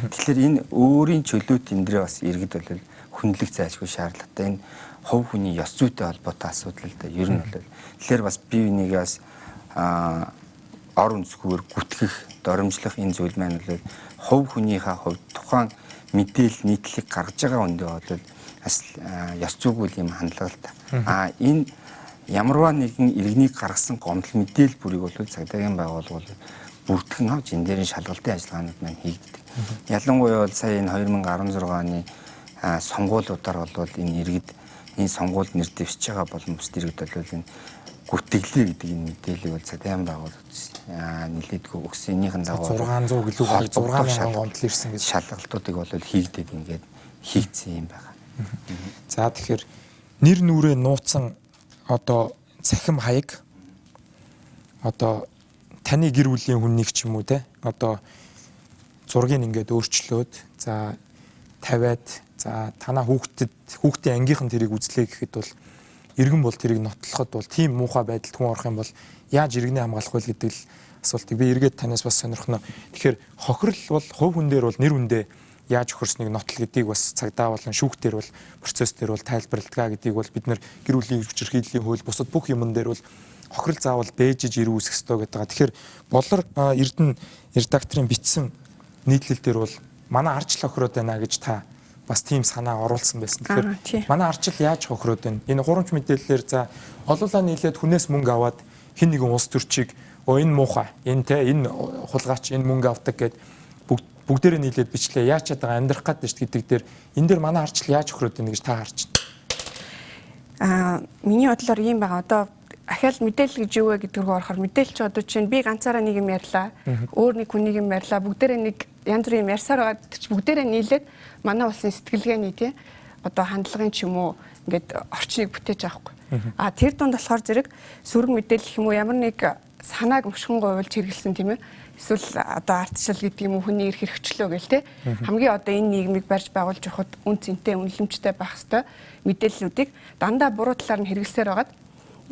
Тэгэхээр энэ өөрийн чөлөөт энэ дээр бас иргэд бол хүндлэх зайлшгүй шаардлагатай. Энэ хувь хүний ёс зүйтэй холбоотой асуудал л да. Ер нь бол тэгэхээр бас бие бинийгээс ор үндэсгүйгээр гүтгэх, доромжлох энэ зүйл маань бол хувь хүнийхээ хувьд тухайн мэдээлэл нийтлэг гаргаж байгаа үндэ бол бас ёс зүйгүй юм хандлага л та. Энэ ямарваа нэгэн иргэнийг гаргасан гомдол мэдээлэл бүрийг бол цагдаагийн байгууллага бүртгэн авч энэ дээрийн шалгалтын ажиллагаанууд маань хийгддэг. Ялангуяа бол сая энэ 2016 оны сонгуулиудаар бол энэ иргэд энэ сонгуульд нэр дэвшиж байгаа болон бусд иргэд бол энэ гүтгэлээ гэдэг энэ мэдээллийг бол цагдаагийн байгууллагууд нэлээдгүй өгсөнийхэн дагуу 600 гэлүү 60000 гомдол ирсэн гэж шалгалтуудыг бол хийгдээд ингээд хийгдсэн юм байна. За тэгэхээр нэр нүрээ нууцсан одоо цахим хаяг одоо таны гэр бүлийн хүннийг ч юм уу те одоо зургийг ингээд өөрчлөөд за тавиад за танаа хүүхдийн ангийнхан тэрийг үзлээ гэхэд бол иргэн бол тэрийг нотлоход бол тийм муухай байдалд хүн орох юм бол яаж иргэний хамгаалах вэ гэдэг л асуултыг би эргээд танаас бас сонирхно. Тэгэхээр хохирол бол хувь хүн дээр бол нэр хүндээ яаж хөрснгийг нотол гэдгийг бас цагдаа болон шүүхтэр бол процесс дээр бол тайлбарладаг гэдгийг бол бид нэр гэр бүлийн хүчирхийллийн хууль бусад бүх юмн дээр бол хохирол заавал бэжж ирүү үсэх ёстой гэдэг. Тэгэхээр болор Эрдэнэ редакторын бичсэн нийтлэл дээр бол манай арчил хохироод байна гэж та бас тийм санаа оруулсан байсан. Тэгэхээр манай арчил яаж хохироод байна? Энэ хурамч мэдээллээр за олуулаа нийлээд хүнээс мөнгө аваад хин нэгэн улс төрчийг энэ муухай, энэ хулгайч, энэ мөнгө авдаг гэд бүгдээрээ нийлээд бичлээ. Яаж чадгаа амьдрах гэдэг шүү гэдэг дээр энэ дээр манай арчил яаж хохироод байна гэж та харж байна. Миний бодлоор ийм байгаа. Одоо ахаал мэдээлэл гэж юу вэ гэдэг рүү орохоор мэдээлч одоо чинь би ганцаараа нэг юм ярьлаа. Өөр нэг хүнийг юм ярьлаа. Бүгдээрээ нэг янз бүрийн ярьсаар байгаа ч бүгдээрээ нийлээд манай улсын сэтгэлгээний тий одоо хандлагын ч юм уу ингээд орчныг бүтээж авахгүй. Тэр дунд болохоор зэрэг сөрөг мэдээлэл юм уу ямар нэг санааг мушгингуй уйлж хэрэгэлсэн тийм ээ. Эсвэл одоо ардчил гэдэг юм уу хүний эрх хэрэгчлөө гэл тий хамгийн одоо энэ нийгмийг барьж байгуулж явахад үн цэнтэй үнэлэмжтэй байх хэвээр мэдээллүүдийг дандаа буруу талаар нь хэрэглэсээр байгаад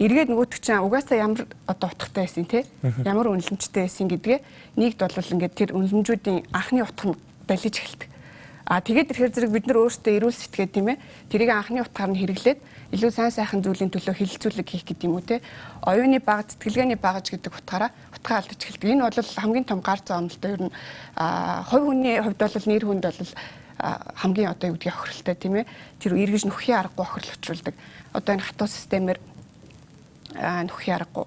эргээд нөгөөдөг чинь угаасаа ямар одоо утгатай байсан тий ямар үнэлэмжтэй байсан гэдгээ нэгд бол ингээд тэр үнэлэмжүүдийн анхны утга нь балиж эхэлдэг. Тэгээд ирэхээр зэрэг бид нар өөрсдөө эрүүл сэтгээд тийм ээ тэрийг анхны утгаар нь хэрэглээд илүү сайн сайхан зүйлийн төлөө хилэлцүүлэг хийх гэдэг юм уу те оюуны баг сэтгэлгээний багаж гэдэг утгаараа утгаа алдаж эхэлдэг. Энэ бол хамгийн том гар зам л да ер нь хувь хүний хувьд бол нэр хүнд бол хамгийн одоо юу гэдгийг хохиролтой тийм ээ тэр эргэж нөхөхийн аргагүй хохирол учруулдаг. Одоо энэ хатуу системээр нөхөхийн аргагүй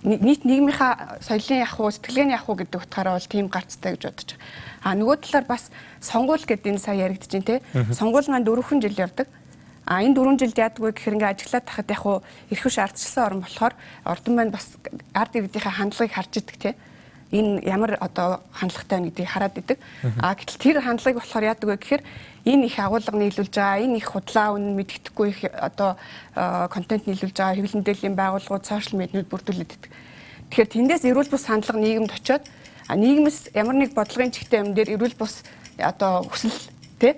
нийт нийгмийнхаа соёлын ахуй сэтгэлгээний ахуй гэдэг утгаараа бол тийм гарцтай гэж бодож байгаа. Нөгөө талаар бас сонгуул гэдэг энэ сая яригдж байна те. Сонгуул маань 4 жил явдаг. Энэ 4 жилд яадаг вэ гэхээр ингээ ажиглаад тахад яг хуу эрх хүч ардчилсан орн болохоор ордон маань бас ард иргэдийнхээ хандлагыг харж идэг те. Энэ ямар одоо хандлагатай байна гэдгийг хараад идэг. Гэтэл тэр хандлагыг болохоор яадаг вэ гэхээр энэ их агуулга нийлүүлж байгаа, энэ их худлаа үнэн мэддэхгүй их одоо контент нийлүүлж байгаа хэвлэл мэдээллийн байгууллагууд, сошиал медианууд бүрдүүлээд идэг. Тэгэхээр тэндээс эрүүл бус хандлага нийгэмд очиод нийгэмс ямар нэг бодлогын чигтээ юм дээр эрүүл бус одоо хүсэл те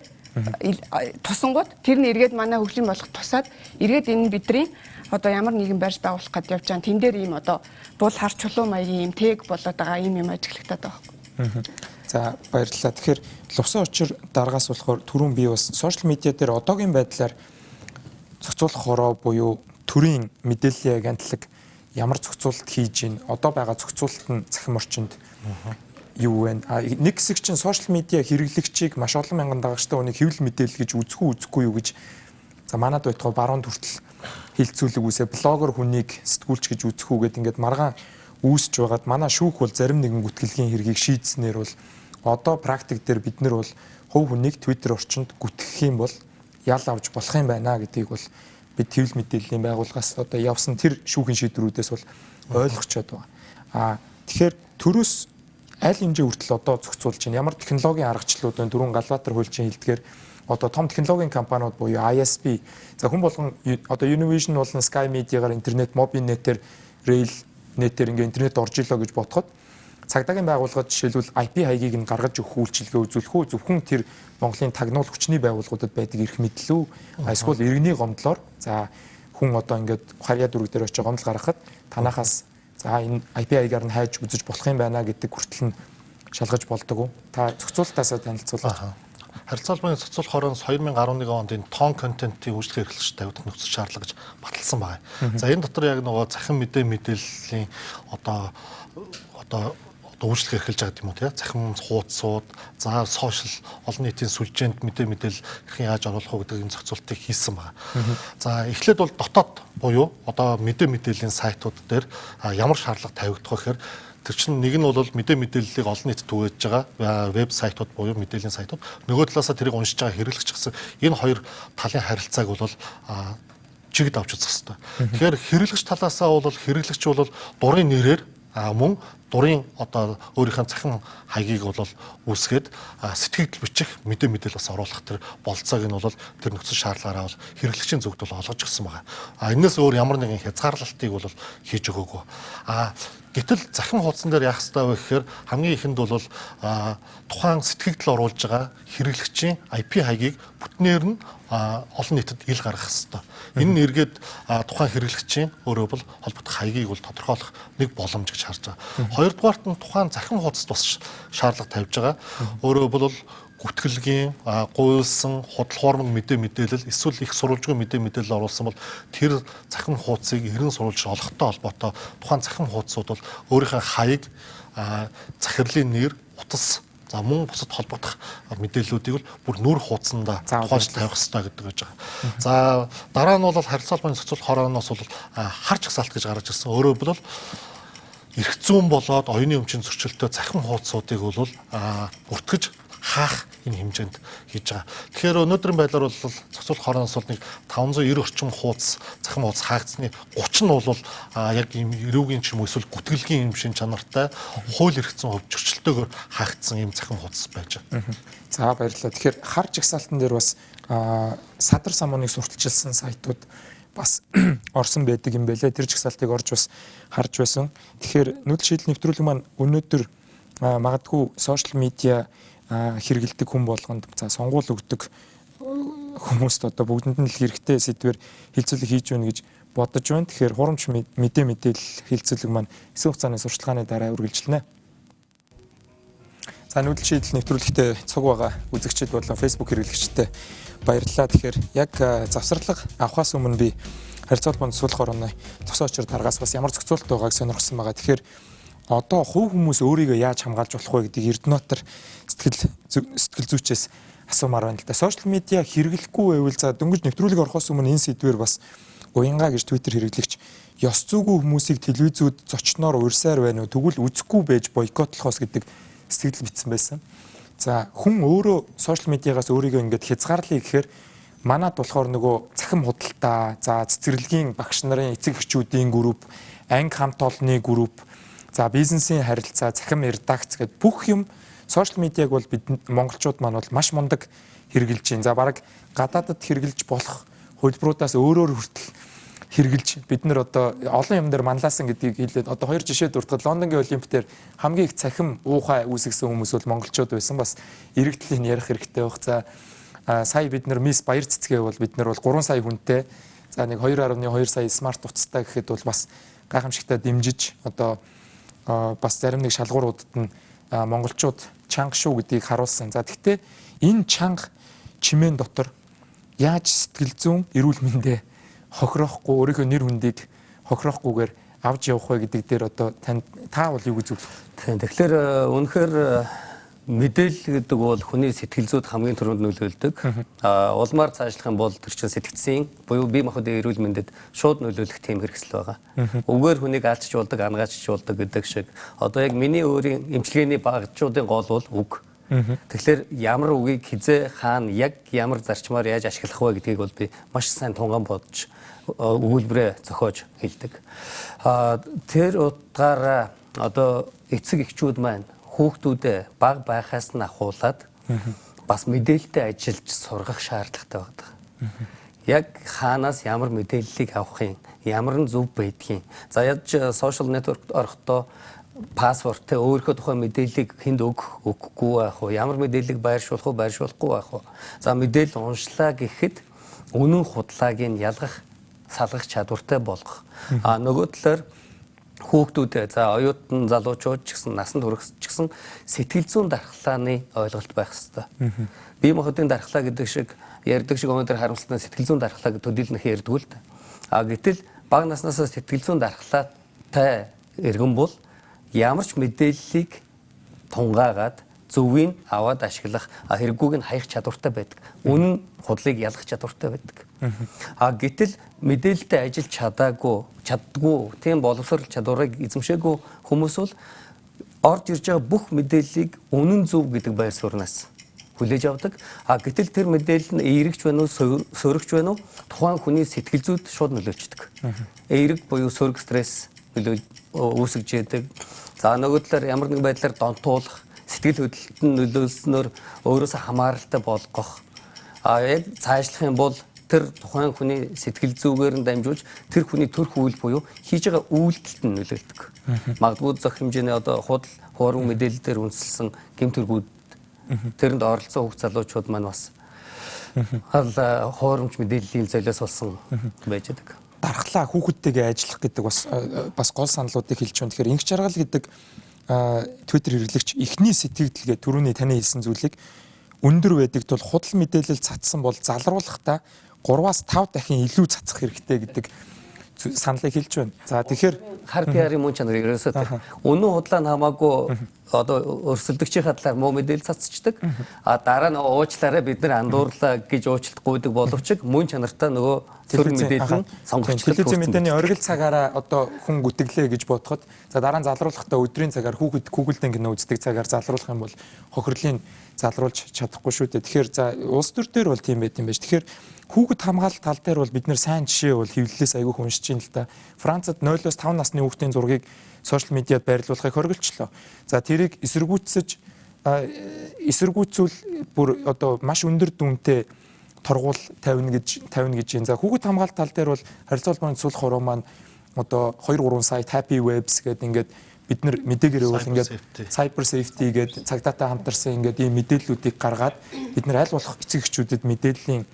тусангууд тэр нь эргээд манай хөгжлийн болох тусаад эргээд энэ бидний одоо ямар нэгэн барьж байгуулах гэж явж байгаа. Тэн дээр ийм одоо бул хар чулуу маягийн юм тэг болоод байгаа ийм юм ажиглагтаад байгаа. За баярлалаа. Тэгэхээр лувсан учир дараагаас болохоор түрүүн би бас сошиал медиа дээр одоогийн байдлаар зохицуулах хороо буюу төрийн мэдээллийн агентлаг ямар зохицуулалт хийж гин одоо байгаа зохицуулалт нь цахим орчинд юу вэ? Нэг хэсэг чинь сошиал медиа хэрэглэгчийг маш олон мянган дагагчтай хүнийг хэвлэл мэдээлэл гэж үзэхгүй юу гэж за манад байтугай баруунд хүртэл хилцүүлэг үсэ блогер хүнийг сэтгүүлч гэж үзэхгүй гэд ингээд маргаан үүсэж байгаад манай шүүх бол зарим нэгэн гүтгэлгийн хэргийг шийдснээр бол одоо практик дээр бид нар бол хувь хүнийг Twitter орчинд гүтгэх юм бол ял авч болох юм байна гэдгийг бол бид хэвлэл мэдээллийн байгууллагаас одоо явсан тэр шүүхийн шийдвэрүүдээс бол ойлгочод байгаа. Тэгэхээр төрөөс аль хэмжээ хүртэл одоо зохицуулж байна. Ямар технологийн аргачлалууд байна? Дөрвөн Галбаатар хуульчийн хэлдгээр одоо том технологийн компаниуд буюу ISP за хүн болгон одоо Univision болон Sky Media-гаар интернет, Mobinet-ээр, Rail нэтээр ингээ интернет орж илоо гэж бодоход цагдаагийн байгууллагад жишээлбэл IP хаягийг нь гаргаж өгөх үйлчилгээ үзүүлэх үү зөвхөн тэр Монголын тагнуул хүчний байгууллагуудад байдаг эрх мэдлүү эсвэл иргэний гомдлоор за хүн одоо ингээд харьяа дүрэг дээр очиж гомдол гаргахад танахаас за энэ IP хаягаар нь хайж үзэж болох юм байна гэдэг хүртэл нь шалгаж болдог уу? Та зохицуулалтаасаа танилцуулах. Харилцаалбын зохицуулах хорооноос 2011 онд энэ тон контентын үйлчлэг эрхлэгч тавьдаг нөхцөл шаардлага гэж баталсан байна. За энэ дотор яг нөгөө захин мэдээллийн одоо үйлчлэг эрхэлж байгаа юм уу тий? Захин хуудасууд, за сошиал олон нийтийн сүлжээнд мэдээлэл хэрхэн яаж оруулах вэ гэдэг энэ зохицуултыг хийсэн байна. За эхлээд бол дотоод буюу одоо мэдээллийн сайтууд дээр ямар шаардлага тавигдах вэ гэхээр тэр чинь нэг нь бол мэдээллийг олон нийтэд түгээж байгаа веб сайтууд буюу мэдээллийн сайтууд нөгөө талаасаа тэрийг уншиж байгаа хэрэглэгч гэсэн энэ хоёр талын харилцааг бол чигд авч үзэх хэрэгтэй. Тэгэхээр хэрэглэгч талаасаа бол хэрэглэгч бол дурын нэрээр мөн дурын одоо өөрийнхөө захин хаягийг бол үүсгээд сэтгэгдэл бичих мэдээлэл бас оруулах тэр болцоог нь бол тэр нөхцөл шаардлагаараа бол хэрэглэгчийн зүгт бол олгож өгсөн байгаа. Энэс өөр ямар нэгэн хязгаарлалтыг бол хийж өгөөгүй. Гэтэл захин хуудсан дээр яах ёстой вэ гэхээр хамгийн ихэнд бол тухайн сэтгэгдэл оруулж байгаа хэрэглэгчийн IP хаягийг бүтнээр нь олон нийтэд ил гаргах ёстой. Энэ нь эргээд тухайн хэрэглэгчийн өөрөө бол холбогдох хаягийг бол тодорхойлох нэг боломж гэж харж байгаа. Хоёрдугаарт нь тухайн захин хуудасд бас шаардлага тавьж байгаа. Өөрөө бол гүтгэлгийн гуйлсан худал хуурмаг мэдээлэл эсвэл их сурвалжгүй мэдээлэл оруулсан бол тэр захин хуудсыг эрен сурвалж олохтой холбоотой тухайн захин хуудсууд бол өөрийнхөө хаяг захирлын нэр утас за мөн бусад холбогдох мэдээллүүдийг бүр нүүр хуудсанда тохиолж тавих хэрэгтэй гэдэг гэж байгаа. За дараа нь бол харилцаалбын зохицуулах хорооноос бол харж хасаалт гэж гарч ирсэн. Өөрөөр бол эрх зүйн болоод оюуны өмчийн зөрчилтэй захин хуудсуудыг бол бүртгэж хаах энэ хэмжээнд хийж байгаа. Тэгэхээр өнөөдрийн байдлаар бол зохицуулах хорооноос бол нэг 590 орчим хуудас захин хуудас хаагдсны 30 нь бол яг ийм эрүүгийн ч юм уу эсвэл гүтгэлгийн юм шин чанартай хууль эрх зүйн хувь зөрчилтэйгээр хаагдсан ийм захин хуудас байж байгаа. За баярлалаа. Тэгэхээр хар жагсаалтан дээр бас садар самууныг сурталчилсан сайтууд бас орсон байдаг юм байлээ. Тэр жагсаалтыг орж бас харж байсан. Тэгэхээр нүүдэл шийдэл нэвтрүүлэг маань өнөөдөр магадгүй сошиал медиа хэрэгэлдэг хүн болгонд за сонгуул өгдөг хүмүүст одоо бүгдэнд нь л хэрэгтэй сэдвэр хилцүүлэг хийж өгнө гэж бодож байна. Тэгэхээр хурамч мэдээлэл хилцүүлэг маань эсрэг хугацааны сурчлагын дараа үргэлжилнэ. За нүүдэл шийдэл нэвтрүүлэгтээ цуг байгаа үзэгчид болон Facebook хэрэглэгчтэй баярлалаа. Тэгэхээр яг завсарлага авахаас өмнө би харилцаалбын зохицуулах хорооны зохион очир даргаас бас ямар зохицуулалт байгааг сонирхсан байгаа. Тэгэхээр одоо хувь хүмүүс өөрийгөө яаж хамгаалж болох вэ гэдгийг Эрдэнэтер сэтгэл зүйчээс асуумаар байна л да. Сошиал медиа хэрэглэхгүй байвал за дөнгөж нэвтрүүлэг орохоос өмнө энэ сэдвэр бас уянгаа гэж Twitter хэрэглэгч ёс зүйгүй хүмүүсийг телевизүүд зочноор урьсаар байна уу тэгвэл үзэхгүй байж бойкотлохоос гэдэг сэтгэл битсэн байсан. За хүн өөрөө сошиал медиагаас өөрийгөө ингэж хязгаарлая гэхээр манад болохоор нөгөө цахим худалдаа, за цэцэрлэгийн багш нарын эцэг эхчүүдийн групп, анги хамт олонны групп, за бизнесийн харилцаа, цахим редакц гэдэг бүх юм сошиал медиаг бол бидэнд монголчууд маань бол маш мундаг хэрэгжилж байна. За бараг гадаадад хэрэгжилж болох хөлбруудаас өөрөөр хүртэл хэрэгжилж бид нар одоо олон юм дээр манлаасан гэдгийг хэлээд одоо хоёр жишээ дуртахад Лондонгийн Олимп дээр хамгийн их цахим уухай үүсгэсэн хүмүүс бол монголчууд байсан. Бас иргэдлийн ярих хэрэгтэй байх. За сая бид нар Мисс Баяр цэцгээ бол бид нар бол 3 сая хүнтэй за нэг 2.2 сая смарт утастай гэхэд бол бас гайхамшигтай дэмжиж одоо бас зарим нэг шалгууруудад нь монголчууд чанга шүү гэдгийг харуулсан. За тэгтээ энэ чанга чимээн дотор яаж сэтгэл зүйн эрүүл мэндэ хохироохгүй өөрийнхөө нэр хүндийг хохироохгүйгээр авч явах вэ гэдэг дээр одоо та бол юу гэж зөвлөх вэ? Тэгэхээр үнэхээр мэдээлэл гэдэг бол хүний сэтгэл зүйд хамгийн түрүүнд нөлөөлдөг. Улмаар цаашлах юм бол тэр чинь сэтгцийн буюу бие махбодын эрүүл мэндэд шууд нөлөөлөх тийм хэрэгсэл байгаа. Үгээр хүнийг алчж болдог, ангаачж болдог гэдэг шиг. Одоо яг миний өөрийн эмчилгээний багжуудын гол бол үг. Тэгэхээр ямар үгийг хизээ хаана яг ямар зарчмаар яаж ашиглах вэ гэдгийг бол би маш сайн тунгаан бодож өгүүлбэрээ зохиож хэлдэг. Тэр утгаараа одоо эцэг эхчүүд маань хүүхдүүдээ баг байхаас нь ахуулаад бас мэдээлэлтэй ажиллаж сургах шаардлагатай байдаг. Яг хаанаас ямар мэдээллийг авахын, ямар нь зөв байдгийг. За яаж сошиал нэтворкт орохдоо пассворттэй өөрийнхөө тухайн мэдээллийг хүнд өгөхгүй байх уу? Ямар мэдээллийг байршуулах уу, байршуулахгүй байх уу? За мэдээлэл уншлаа гэхэд үнэн худлааг нь ялгах, салгах чадвартай болгох. Нөгөө талаар хүүхдүүд за оюутан залуучууд ч гэсэн насанд хүрэх ч гэсэн сэтгэл зүйн дархлааны ойлголт байх хэрэгтэй. Бие махбодын дархлаа гэдэг шиг ярьдаг шиг өнөөдөр харамсалтай сэтгэл зүйн дархлаа гэдэг төдийлнөх ярьдаг л да. Гэтэл бага наснаас сэтгэл зүйн дархлаатай иргэн бол ямар ч мэдээллийг тунгаагаад зөвийг аваад ашиглах хэрэггүйг нь хаях чадвартай байдаг. Үнэн худлыг ялгах чадвартай байдаг. Гэтэл мэдээлэлтэй ажиллаж чаддгүй тийм боловсрол чадварыг эзэмшээгүй хүмүүс бол орж ирж байгаа бүх мэдээллийг үнэн зөв гэдэг байр сууриас хүлээж авдаг. Гэтэл тэр мэдээлэл нь эерэгч байна уу, сөрөгч байна уу? Тухайн хүний сэтгэл зүйд шууд нөлөөчдөг. Эерэг буюу сөрөг стресс үүсгэж яадаг. За нөгөө талаар ямар нэгэн байдлаар донтуулах, сэтгэл хөдлөлт нь нөлөөлснөөр өөрөөсөө хамааралтай болгох. Яг цаашлах юм бол тэр тухайн хүний сэтгэл зүгээр нь дамжуулж тэр хүний төрх үйл буюу хийж байгаа үйлдэлт нь нөлөөлдөг. Магадгүй зах хэмжээний худал хуурмаг мэдээлэл дээр үндэслэн гэмт хэргүүд тэрэнд оролцсон хүүхд залуучууд маань бас хуурамч мэдээллийн золиос болсон байж байгаа. Дархлаа хүүхэдтэйгээ ажиллах гэдэг бас гол саналуудыг хэлж байна. Тэгэхээр инх жаргал гэдэг Twitter хэрэглэгч эхний сэтгэгдэлгээ түрүүний таны хэлсэн зүйлийг өндөр байдаг тул худал мэдээлэл цацсан бол залруулахдаа 3-5 дахин илүү цацах хэрэгтэй гэдэг саналыг хэлж байна. За тэгэхээр хар пиарын мөн чанар ерөөсөө үнэн худлаа нь хамаагүй өрсөлдөгчийн талаар муу мэдээлэл цацчихдаг. Дараа нь уучлаарай бид нар андуурлаа гэж уучлалт гуйдаг боловч мөн чанартай нөгөө зөвхөн мэдээлэл нь сонгогчтой. Телевизийн мэдээний оргил цагаараа хүн гүтгэлээ гэж бодоход за дараа нь залруулахдаа өдрийн цагаар хүүхэд Google-д кино үздэг цагаар залруулах юм бол хохирлын залруулж чадахгүй шүү дээ. Тэгэхээр за улс төр дээр бол тийм байт юм байна. Тэгэхээр хүүхэд хамгаалалт тал дээр бол бид нэр сайн жишээ бол хэвлэлээс айгүй уншиж ин л та. Францад 0-5 насны хүүхдийн зургийг сошиал медиад байрлуулахыг хориглочлоо. За тэрийг эсэргүүцүүл бүр маш өндөр дүнтэй торгуул тавина гэж юм. За хүүхэд хамгаалалт тал дээр бол харилцаа холбооны цэцүүлэх хуруу маань 2-3 сайт Happy Webs гэдэг ингээд бид нар мэдээгээр бол ингээд cyber safety гэдэг цагдаатай хамтарсан ингээд ийм мэдээллүүдийг гаргаад бид нар аль болох эцэг эхчүүдэд мэдээллийн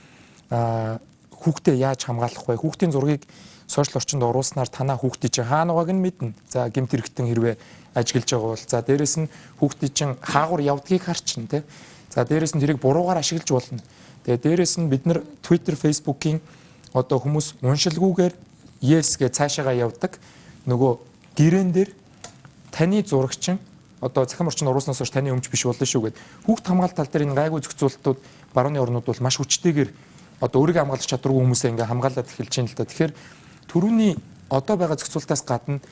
хүүхдээ яаж хамгаалах вэ? Хүүхдийн зургийг сошиал орчинд оруулснаар танаа хүүхдийн чинь хаана байгааг нь мэднэ. За гэмт хэрэгтэн хэрвээ ажиглаж байгаа бол за дээрэс нь хүүхдийн чинь хаагур явдгийг харчин тий. За дээрэс нь тэрийг буруугаар ашиглаж болно. Тэгээ дээрэс нь бид нар Twitter, Facebook-ийн хүмүүс уншилгүйгээр yes гэж цаашаагаа явдаг. Нөгөө гэрээн дээр таны зурагчин захим орчинд оруулснаас хойш таны өмч биш болно шүү гэд. Хүүхд хамгаалалт тал дээр энэ гайгүй зохицуултууд барууны орнууд бол маш хүчтэйгээр өөрийгөө хамгаалах чадваргүй хүмүүсээ ингээ хамгаалаад эхэлж байна л да. Тэгэхээр түрүүний одоо байгаа зохицуултаас гадна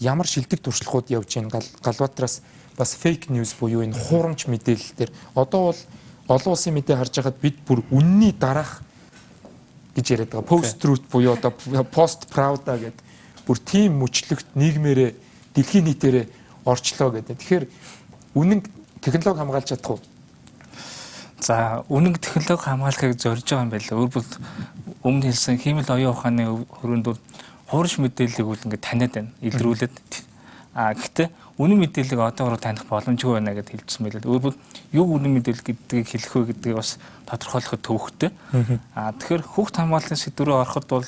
ямар шилдэг туршлагууд явж байна. Галбаатараас бас fake news буюу энэ хуурамч мэдээлэлтэр одоо бол олон улсын мэдээ харж байхад бид бүр үнний дараах гэж яриад байгаа. Post truth буюу post pravda гэдэг бүр тийм мөчлөгт нийгмээрээ дэлхийн нийтээрээ орчлоо гэдэг. Тэгэхээр үнэн технологи хамгаалж чадах уу? За үнэн технологи хамгаалахыг зорж байгаа юм байна. Өөрөөр өмнө хэлсэн хиймэл оюун ухааны хүрээнд бол хуурамч мэдээллийг үл ингээд таниад байна. Илрүүлээд. Гэхдээ үнэн мэдээллийг одоогоор таних боломжгүй байна гэдээ хэлсэн байлээ. Өөрөөр юу үнэн мэдээлэл гэдгийг хэлэх вэ гэдгийг бас тодорхойлоход төвөгтэй. Тэгэхээр хүүхд хамгааллын сэдврөө ороход бол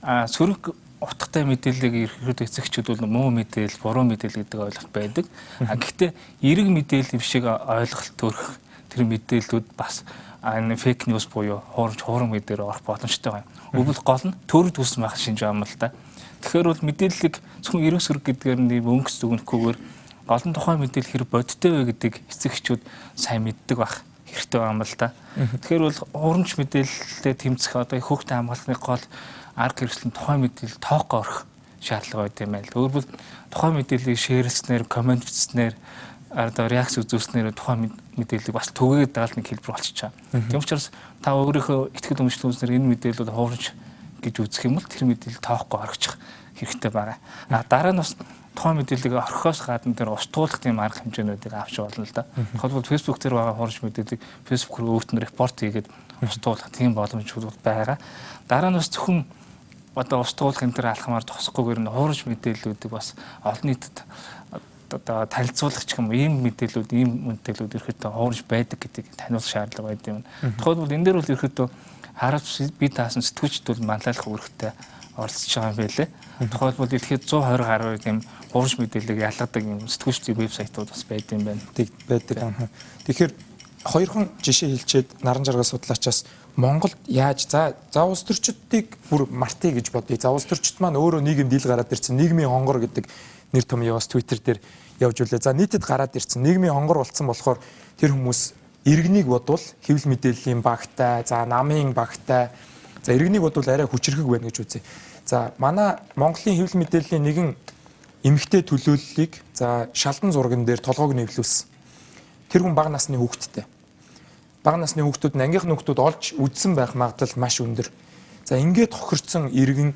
сөрөг утгатай мэдээллийг ерөнхийдөө эцэгчүүд бол муу мэдээлэл, буруу мэдээлэл гэдэг ойлголт байдаг. Гэхдээ эерэг мэдээлэл бишиг ойлголт төрөх тэр мэдээллүүд бас энэ фейк ньюс буюу хуурам мэдээр орох боломжтой байна. Өгвөл гол нь төр төс мах шинж юм л да. Тэгэхээр бол мэдээллийг зөвхөн эрэг сөрөг гэдгээр нь өнгөс зүгнэхгүйгээр гол нь тухайн мэдээлэл хэр бодиттой вэ гэдгийг эцэгчүүд сайн мэддэг байх хэрэгтэй байгаа юм л да. Тэгэхээр бол хуурамч мэдээлэлтэй тэмцэх хүүхдэд хамгаалахны гол арга хэрэгсэл нь тухайн мэдээлэл тоогоо орох шаардлага байд юм байна л. Өөрөөр тухайн мэдээллийг шеэрлснээр, комент бичснээр реакц үзүүлснээр тухайн мэдээллийг бас түгээгээд даалт нэг хэлбэр болчихоо. Тийм учраас та өөрийнхөө ихтгэл өмчлүүлснээр энэ мэдээлэл бол хуурамч гэж үзэх юм бол тэр мэдээлэл тоохгүй орчих хэрэгтэй байна. Дараа нь бас тухайн мэдээллийг орхиос гадна тэр устгуулах тийм арга хэмжээнүүдийг авч болно л да. Тухайлбал Facebook дээр байгаа хуурш мэдээллийг Facebook руу өөтнө репорт хийгээд устгуулах тийм боломжууд байгаа. Дараа нь бас зөвхөн одоо устгуулах энэ төр алхмаар зогсохгүйгээр нь хуурш мэдээллүүдийг бас олон нийтэд одоо танилцуулах ч юм ийм мэдээллүүд ерөөхдөө хуурш байдаг гэдгийг таниулах шаардлага байдаг юм. Тухайлбал энэ дээр бол ерөөхдөө хараад би таасан сэтгүүлчд бол манлайлах үүрэгтэй оролцож байгаа юм байлээ. Тухайлбал дэлхийд 120 гаруй тийм хуурш мэдээллийг ялгадаг юм сэтгүүлчдийн вебсайтууд бас байдаг юм байна. Байдаг. Тэгэхээр хоёрхан жишээ хэлчихэд наран жаргал судлаачаас Монголд яаж за улс төрчдийг бүр мартъя гэж бодъё. За улс төрчд маань өөрөө нийгэм дийл гараад ирсэн нийгмийн хонгор гэдэг нэр томьёо бас Twitter дээр явж үлээ. За нийтэд гараад ирсэн нийгмийн хонгор болсон болохоор тэр хүмүүс иргэнийг бодвол хэвлэл мэдээллийн багтай, за намын багтай, за иргэнийг бодвол арай хүчрхэг байна гэж үзье. За манай Монголын хэвлэл мэдээллийн нэгэн эмэгтэй төлөөллийг за шалдан зурган дээр толгойг нэвлүүлсэн. Тэр хүн бага насны хүүхэдтэй. Бага насны хүүхдүүд нь ангийнхан хүүхдүүд олж үдсэн байх магадлал маш өндөр. За ингээд хохирцсон иргэн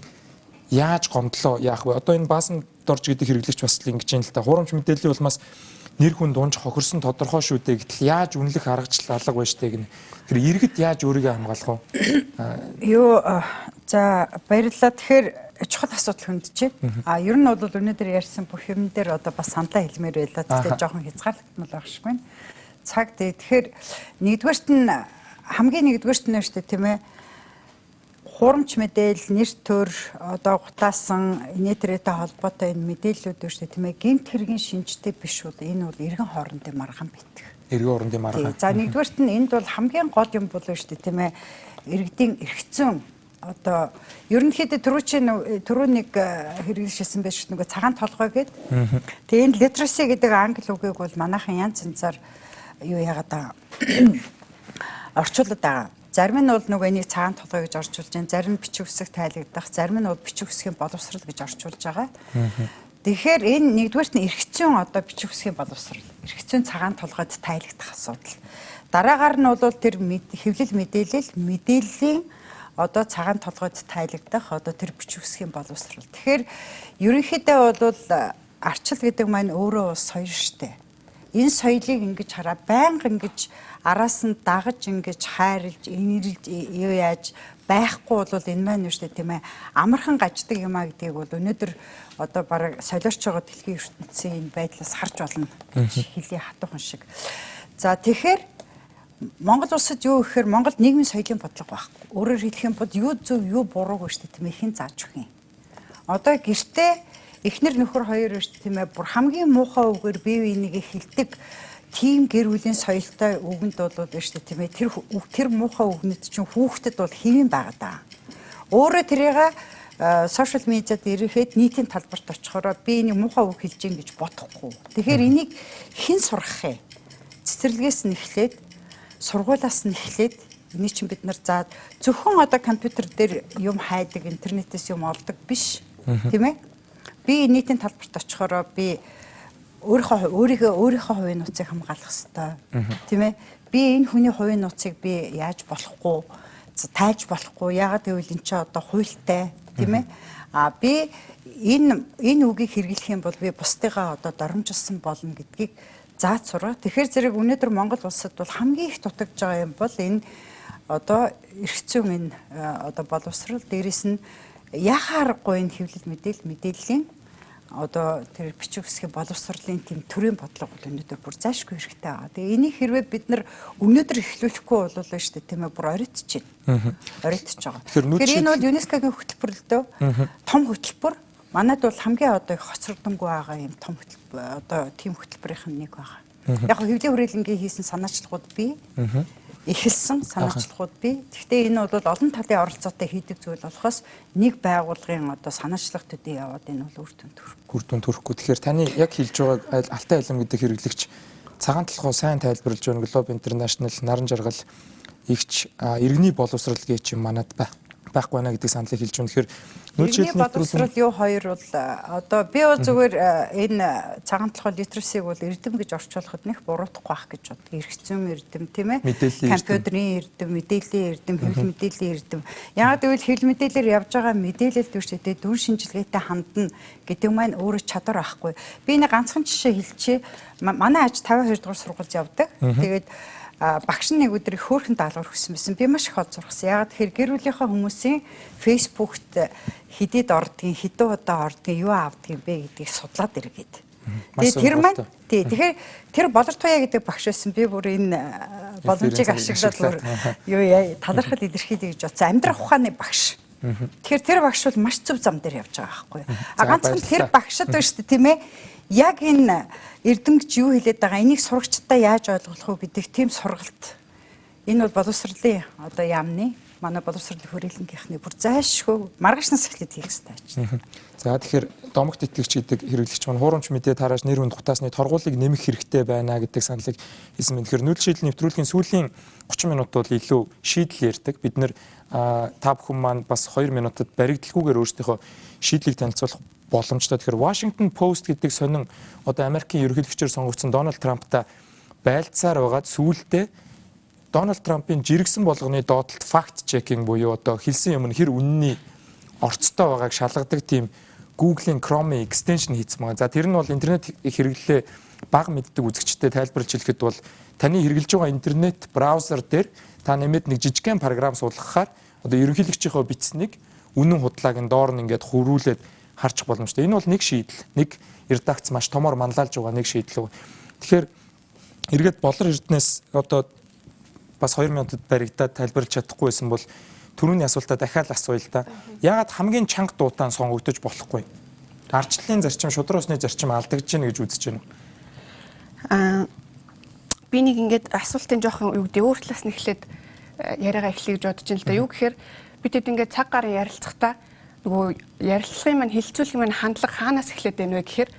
яаж гомдлоо яах вэ? Одоо энэ баасан дорж гэдэг хэрэглэгч бас л ингэж юм л та. Хуурамч мэдээллийн улмаас нэр хүн дунж хохирсон тодорхой шүү дээ гэтэл яаж үнэлэх аргачлал алга байж тээ гэнэ. Тэр иргэд яаж өөрийгөө хамгаалах вэ? За баярлалаа. Тэгэхээр чухал асуудал хөндөж байна. Ер нь бол өнөөдөр ярьсан бүх юм дээр одоо бас саналаа хэлмээр байлаа. Тэгэхээр жоохон хязгаарлагдмал байх шиг байна. Цаг дээ. Тэгэхээр хамгийн нэгдүгээрт нь шүү дээ тийм ээ. Хуурамч мэдээлэл, нэр төр, одоо гутаасан инээдрэтэй холбоотой энэ мэдээллүүд шүү дээ тийм ээ. Гэмт хэргийн шинжтэй биш бол энэ бол эргэн хоорондын маргаан битгэх. Эргэн хоорондын маргаан. За нэгдүгээрт нь энд бол хамгийн гол юм бол шүү дээ тийм ээ. Иргэдийн эрхцэн одоо ерөнхийдөө түрүү нэг хэрэгжилсэн байж шүү дээ цагаан толгой гэдэг. Тэгээ энэ literacy гэдэг англи үгийг бол манайхан янз янзаар юу яагаад орчуулад байгаа. Зарим нь бол нөгөө энийг цагаан толгой гэж орчуулж байна. Зарим нь бичиг үсэг тайлагдах, зарим нь бол бичиг үсгийн боловсрал гэж орчуулж байгаа. Тэгэхээр энэ нэгдүгээрт нь эрхцэн одоо бичиг үсгийн боловсрал, эрхцэн цагаан толгойд тайлагдах асуудал. Дараагаар нь бол тэр хэвлэл мэдээллийн одоо цагаан толгойд тайлагдах одоо тэр бичиг үсгийн боловсрал. Тэгэхээр ерөнхийдөө бол арчил гэдэг маань өөрөө соёл штэ. Энэ соёлыг ингэж хараа байнга ингэж араас нь дагаж ингэж хайрлж инэрлж юу яаж байхгүй бол энэ маань юу штэ тийм ээ амархан гаждаг юм а гэдгийг бол өнөөдөр одоо бараг солиорч байгаа дэлхийн ертөнцийн энэ байдлаас харж болно гэж хэлий хатуухан шиг. За тэгэхээр Монгол улсад юу гэхээр Монгол нийгмийн соёлын бодлого байхгүй. Өөрөөр хэлэх юм бол юу зөв юу бурууг шүү дээ тийм ээ хэн зааж өгөх юм. Одоо гэртээ эхнэр нөхөр хоёр шүү дээ тийм ээ бүр хамгийн муухай үгээр бие бинийгээ хилдэг тийм гэр бүлийн соёлтой үгэнд бол шүү дээ тийм ээ тэр муухай үгнэд чинь хүүхдэд бол хэвэн байгаа даа. Өөрөө тэрийг сошиал медиад ирэхэд нийтийн талбарт очихороо би энийг муухай үг хэлж гин гэж бодохгүй. Тэгэхээр энийг хэн сургах юм? Цэцэрлэгээс нь эхлээд сургуулиас нь эхлээд энийг чинь бид нар заад зөвхөн одоо компьютер дээр юм хайдаг интернетээс юм олдог биш тийм ээ би нийтийн талбарт очихороо би өөрийнхөө хувийн нууцыг хамгаалах ёстой тийм ээ би энэ хүний хувийн нууцыг би яаж болохгүй тайлж болохгүй яагаад гэвэл эн чинь одоо хуультай тийм ээ би энэ үгийг хэрэглэх юм бол би бусдыгаа одоо доромжилсан болно гэдгийг зааж сурах. Тэгэхээр зэрэг өнөөдөр Монгол улсад бол хамгийн их дутагдж байгаа юм бол энэ одоо эрхцэн энэ одоо боловсрал дээрээс нь яхаарахгүй энэ хэвлэл мэдээллийн одоо тэр бичиг үсгийн боловсролын тийм төрийн бодлого бол өнөөдөр бүр заашгүй хэрэгтэй байгаа. Тэгээ энийг хэрвээ бид нар өнөөдөр эхлүүлэхгүй бол шүү дээ тийм ээ бүр оройдож байна. Оройдож байгаа. Тэгэхээр энэ бол ЮНЕСКОгийн хөтөлбөрлөлтөө том хөтөлбөр. Манайд бол хамгийн одоо их хоцрогдонгүй байгаа юм том хөтөлбөр одоо тийм хөтөлбөрийн нэг байгаа. Яг хэвлэлийн хүрээлэнгийн хийсэн санаачлагууд бий. Эхэлсэн санаачлагууд бий. Гэхдээ энэ бол олон талын оролцоотой хийдэг зүйл болохоос нэг байгууллагын одоо санаачлах төдий яваад энэ бол үр дүн төрөхгүй. Тэгэхээр таны яг хэлж байгаа Алтай айлам гэдэг хэрэглэгч цагаан толгой сайн тайлбарлаж байгаа Globe International наран жаргал игч иргэний боловсрал гэж юм манад байхгүй байна гэдгийг саналыг хэлж байна. Тэгэхээр Иргэний боловсрол юу хоёр бол одоо би бол зүгээр энэ цагаан толгой литерасиг бол эрдэм гэж орчуулахад нэх буруутахгүй байх гэж бод. Эргэцэн эрдэм тийм ээ. Компьютерийн эрдэм, мэдээллийн эрдэм, хэвлэл мэдээллийн эрдэм. Яг гэвэл хэвлэл мэдээлэлээр явж байгаа мэдээлэл төвшөдөө дүн шинжилгээтэй хандна гэдэг маань өөрөө чадвар байхгүй. Би нэг ганцхан жишээ хэлчихье. Манай аж 52 дугаар сургуульд явдаг. Тэгээд багш нэг өдөр их хөөрхөн даалгавар өгсөн байсан. Би маш их од сургасан. Ягаад тэгэхээр гэр бүлийнхаа хүмүүсийн фэйсбүүкт хидэд ордгийн, хэдэн удаа ордгийн, юу авдгийн бэ гэдгийг судлаад эргээд. Тэгээд тэр маань тэгэхээр тэр болор туяа гэдэг багш байсан. Би бүр энэ боломжийг ашиглаад бүр юу талархал илэрхийлье гэж бодсон. Амьдрах ухааны багш. Тэгэхээр тэр багш бол маш зөв зам дээр явж байгаа байхгүй. Ганцхан тэр багшд байна шүү дээ, тийм ээ. Яг энэ эрдэмч юу хэлээд байгаа, энийг сурагчдаа яаж ойлгох вэ гэдэг тийм сургалт. Энэ бол боловсролын одоо яамны манай боловсролын хүрээлэнгийнхний бүр зайлшгүй маргаашнаас эхлээд хийх хэрэгтэй байна. За тэгэхээр домогт итгэгч гэдэг хэрэглэгч маань хуурамч мэдээ тарааж нэр хүнд гутаасны торгуулийг нэмэх хэрэгтэй байна гэдэг саналыг хэлсэн байна. Тэгэхээр нүүдэл шийдэл нэвтрүүлгийн сүүлийн 30 минут бол илүү шийдэл ярьдаг. Бид нэр та бүхэн маань бас 2 минутад баригдалгүйгээр өөрсдийнхөө шийдлийг танилцуулах боломжтой. Тэгэхээр Washington Post гэдэг сонин одоо Америкийн ерөнхийлөгчөөр сонгогдсон Дональд Трамптай байлцаар байгаад сүүлдээ Дональд Трампын жиргсэн болгоны доотлолт факт чекинг буюу одоо хэлсэн юм нь хэр үнэний орцтой байгааг шалгадаг тийм Google-ийн Chrome extension хийсэн байгаа. За тэр нь бол интернет хэрэглэлээ бага мэддэг үзэгчдэд тайлбарлаж хэлэхэд бол таны хэрэглэж байгаа интернет браузер дээр та нэмээд нэг жижигхэн програм суулгахаар одоо ерөнхийлөгчийнхөө бичсэнийг үнэн худлааг нь доор нь ингээд хөрвүүлээд харчих боломжтой. Энэ бол нэг шийдэл. Нэг редакц маш томоор манлайлж байгаа нэг шийдэл. Тэгэхээр эргээд болор эрдэнэс одоо бас 2 минутад баригдаад тайлбарлаж чадахгүй байсан бол түрүүний асуултаа дахиад асууя л да. Яагаад хамгийн чанга дуутаан сонгогдож болохгүй? Арчлалын зарчим, шудраг усны зарчим алдагдж байна гэж үзэж байна уу? Би нэг ингээд асуултын жоохон юу гэдэг өөр талаас нь эхлээд яриагаа эхлэе гэж бодож байна л да. Юу гэхээр бид хэд ингээд цаг гарын ярилцахдаа нөгөө ярилцлагын маань хилцүүлгийн маань хандлага хаанаас эхлээд байна вэ гэхээр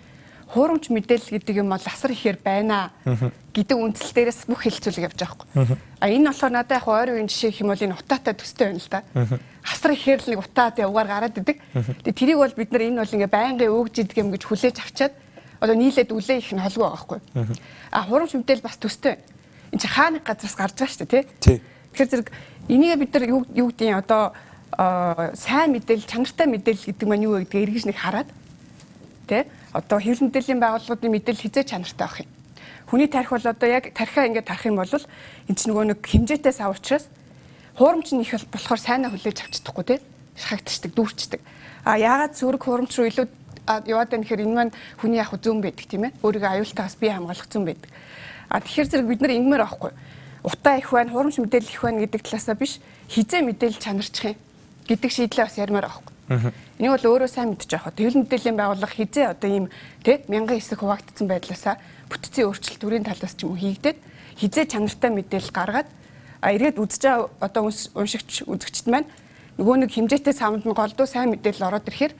хуурамч мэдээлэл гэдэг юм бол асар ихээр байна гэдэг үндсэл дээрээс бүх хилцүүлэг явж байгаа хгүй. Энэ болохоор надад яг ойрын үеийн жишээ хэм бол энэ утаатай төстэй байна л да. Асар ихээр л нэг утаад явгаар гараад идэг. Тэгээ тэрийг бол бид нар энэ бол ингээ байнгын өгж идэг юм гэж хүлээж авчаад одоо нийлээд үлээ их нь холгүй байгаа хгүй. Хуурамч мэдээлэл бас төстэй. Энд чи хааны газраас гарч байгаа шүү дээ тий. Тэгэхээр зэрэг энийг бид нар юу гэдэг юм одоо сайн мэдээлэл, чанартай мэдээлэл гэдэг маань юу вэ гэдгийг эргэж нэг хараад тий одоо хэвлэл мэдээллийн байгууллагуудын мэдээлэл хизээ чанартай байх юм. Хүний тарих бол одоо яг тарихаа ингээд тарах юм бол энэ чинь нөгөө нэг хэмжээтэй сав учраас хуурамч нь их болохоор сайнаа хүлээж авчихдаггүй тий шахагдчихдаг, дүүрчдэг. Яагаад зүрх хуурамч руу илүү яваад байна гэхээр энэ маань хүний яг зүүн байдаг тийм ээ. Өөрийгөө аюултаас бие хамгаалах зүүн байдаг. Тэгэхээр зэрэг бид нар ингэмээр авахгүй. Утаа их байна, хуурамч мэдээлэл их байна гэдэг талаасаа биш хизээ мэдээлэл чанарчих юм гэдэг шийдлээ бас ярмаар авахгүй. Энийг бол өөрөө сайн мэдчих яах вэ? Хэвлэл мэдээллийн байгууллага хизээ одоо ийм тий мянган хэсэг хуваагдсан байдлаасаа бүтцийн өөрчлөлт төрийн талаас ч юм уу хийгдээд хизээ чанартай мэдээлэл гаргаад эргээд үзэж байгаа одоо уншигч үзэгчд маань нөгөө нэг хэмжээтэй савнд нь голдуу сайн мэдээлэл ороод ирэхээр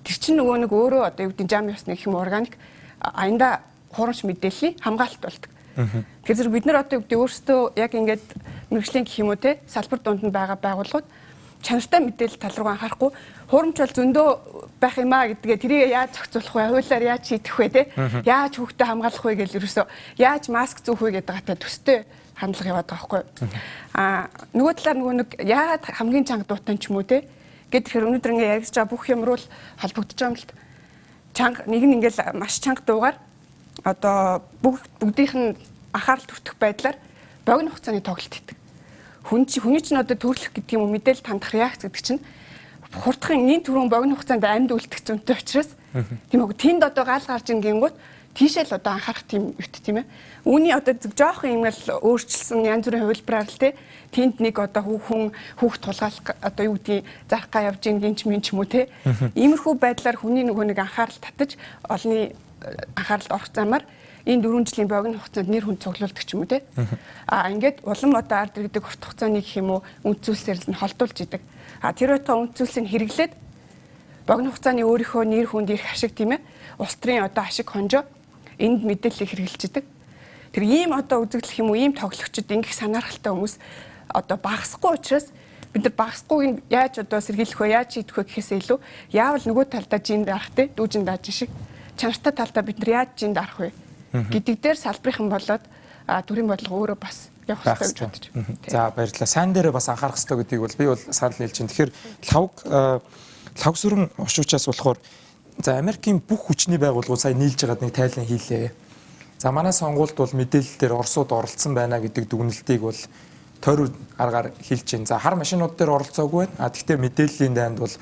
тэр чинь нөгөө нэг өөрөө одоо юу гэдэг жам ёсны гэх юм органик аянда хуурамч мэдээллийн хамгаалалт болдог. Тэгэхээр зэрэг бид нар одоо юу гэдэг өөрсдөө яг ингээд мэргэжлийн гэх юм уу те салбар дунд нь байгаа байгууллагууд чанартай мэдээлэл тал руу анхаарахгүй хуурамч бол зөндөө байх юм а гэдгээ тэрийг яаж зохицуулах вэ? Хуулиар яаж шийдэх вэ те? Яаж хүүхдээ хамгаалах вэ гэж ерөөсөө яаж маск зүүх вэ гэдэг гатаа төстэй хандлага яваад байгаа байхгүй. Нөгөө талаар нөгөө нэг яагаад хамгийн чанга дуутан ч юм уу те? Гэтэл өнөөдөр ингээ яригдж байгаа бүх юм руу л холбогдож байгаа юм л чанга нэг нь ингээл маш чанга дуугаар одоо бүгдийнх нь анхаарал төртөх байдлаар богино хугацааны тоглолт хийдэг. Хүний чинь одоо төрлөх гэдэг юм уу мэдээлэл хандах реакц гэдэг чинь хурдхан нэг түрүүн богино хугацаанд амьд үлдэх зүйнтэй учраас тийм үү тэнд одоо гал гарч ингингууд тийшээ л одоо анхаарах тийм үт тийм ээ. Үүний одоо жоохон юм л өөрчлөсөн янз бүрийн хувилбараар л те тэнд нэг одоо хүүхд тулгаалах одоо юу гэдгийг зарах га явж ийн гинч мэн ч юм уу те. Иймэрхүү байдлаар хүний нөгөө нэг анхаарал татаж олны анхааралд орох замаар энэ 4 жилийн богино хугацаанд нэр хүн цуглуулдаг ч юм уу те. Ингээд улам одоо ард иргэдэг урт хугацааны гэх юм уу үнд зүйлсээр нь холдуулж идэг. Тэр байтугай үнд зүйлсийг хэрэглээд богино хугацааны өөрийнхөө нэр хүнд ирэх ашиг тийм ээ. Улс төрийн одоо ашиг хонжоо энд мэдээллийг хэрэгжилж идэг. Тэр ийм одоо үзэгдэл юм уу ийм тоглогчид ингэх санаархалтай хүмүүс одоо багасгүй учраас бид нар багасгүйг яаж одоо сэргийлэх вэ, яаж шийдэх вэ гэхээс илүү яавал нөгөө талдаа жин дарах те дүүжин дааж шиг чанартай талдаа бид нар яаж жин дарах вэ гэдэг дээр салбарынхан болоод төрийн бодлого өөрөө бас явах хэрэгтэй гэж бодож байна. За баярлалаа. Сайн дээрээ бас анхаарах хэрэгтэй гэдгийг бол би бол санал хэлж байна. Тэгэхээр лавг сүрэн очуучаас болохоор за Америкийн бүх хүчний байгууллагууд сая нийлж байгаад нэг тайлан хийлээ. За манай сонгуульд бол мэдээлэл дээр Оросууд оролцсон байна гэдэг дүгнэлтийг бол тойрог аргаар хэлж байна. За хар машинууд дээр оролцоогүй байна. Гэхдээ мэдээллийн дайнд бол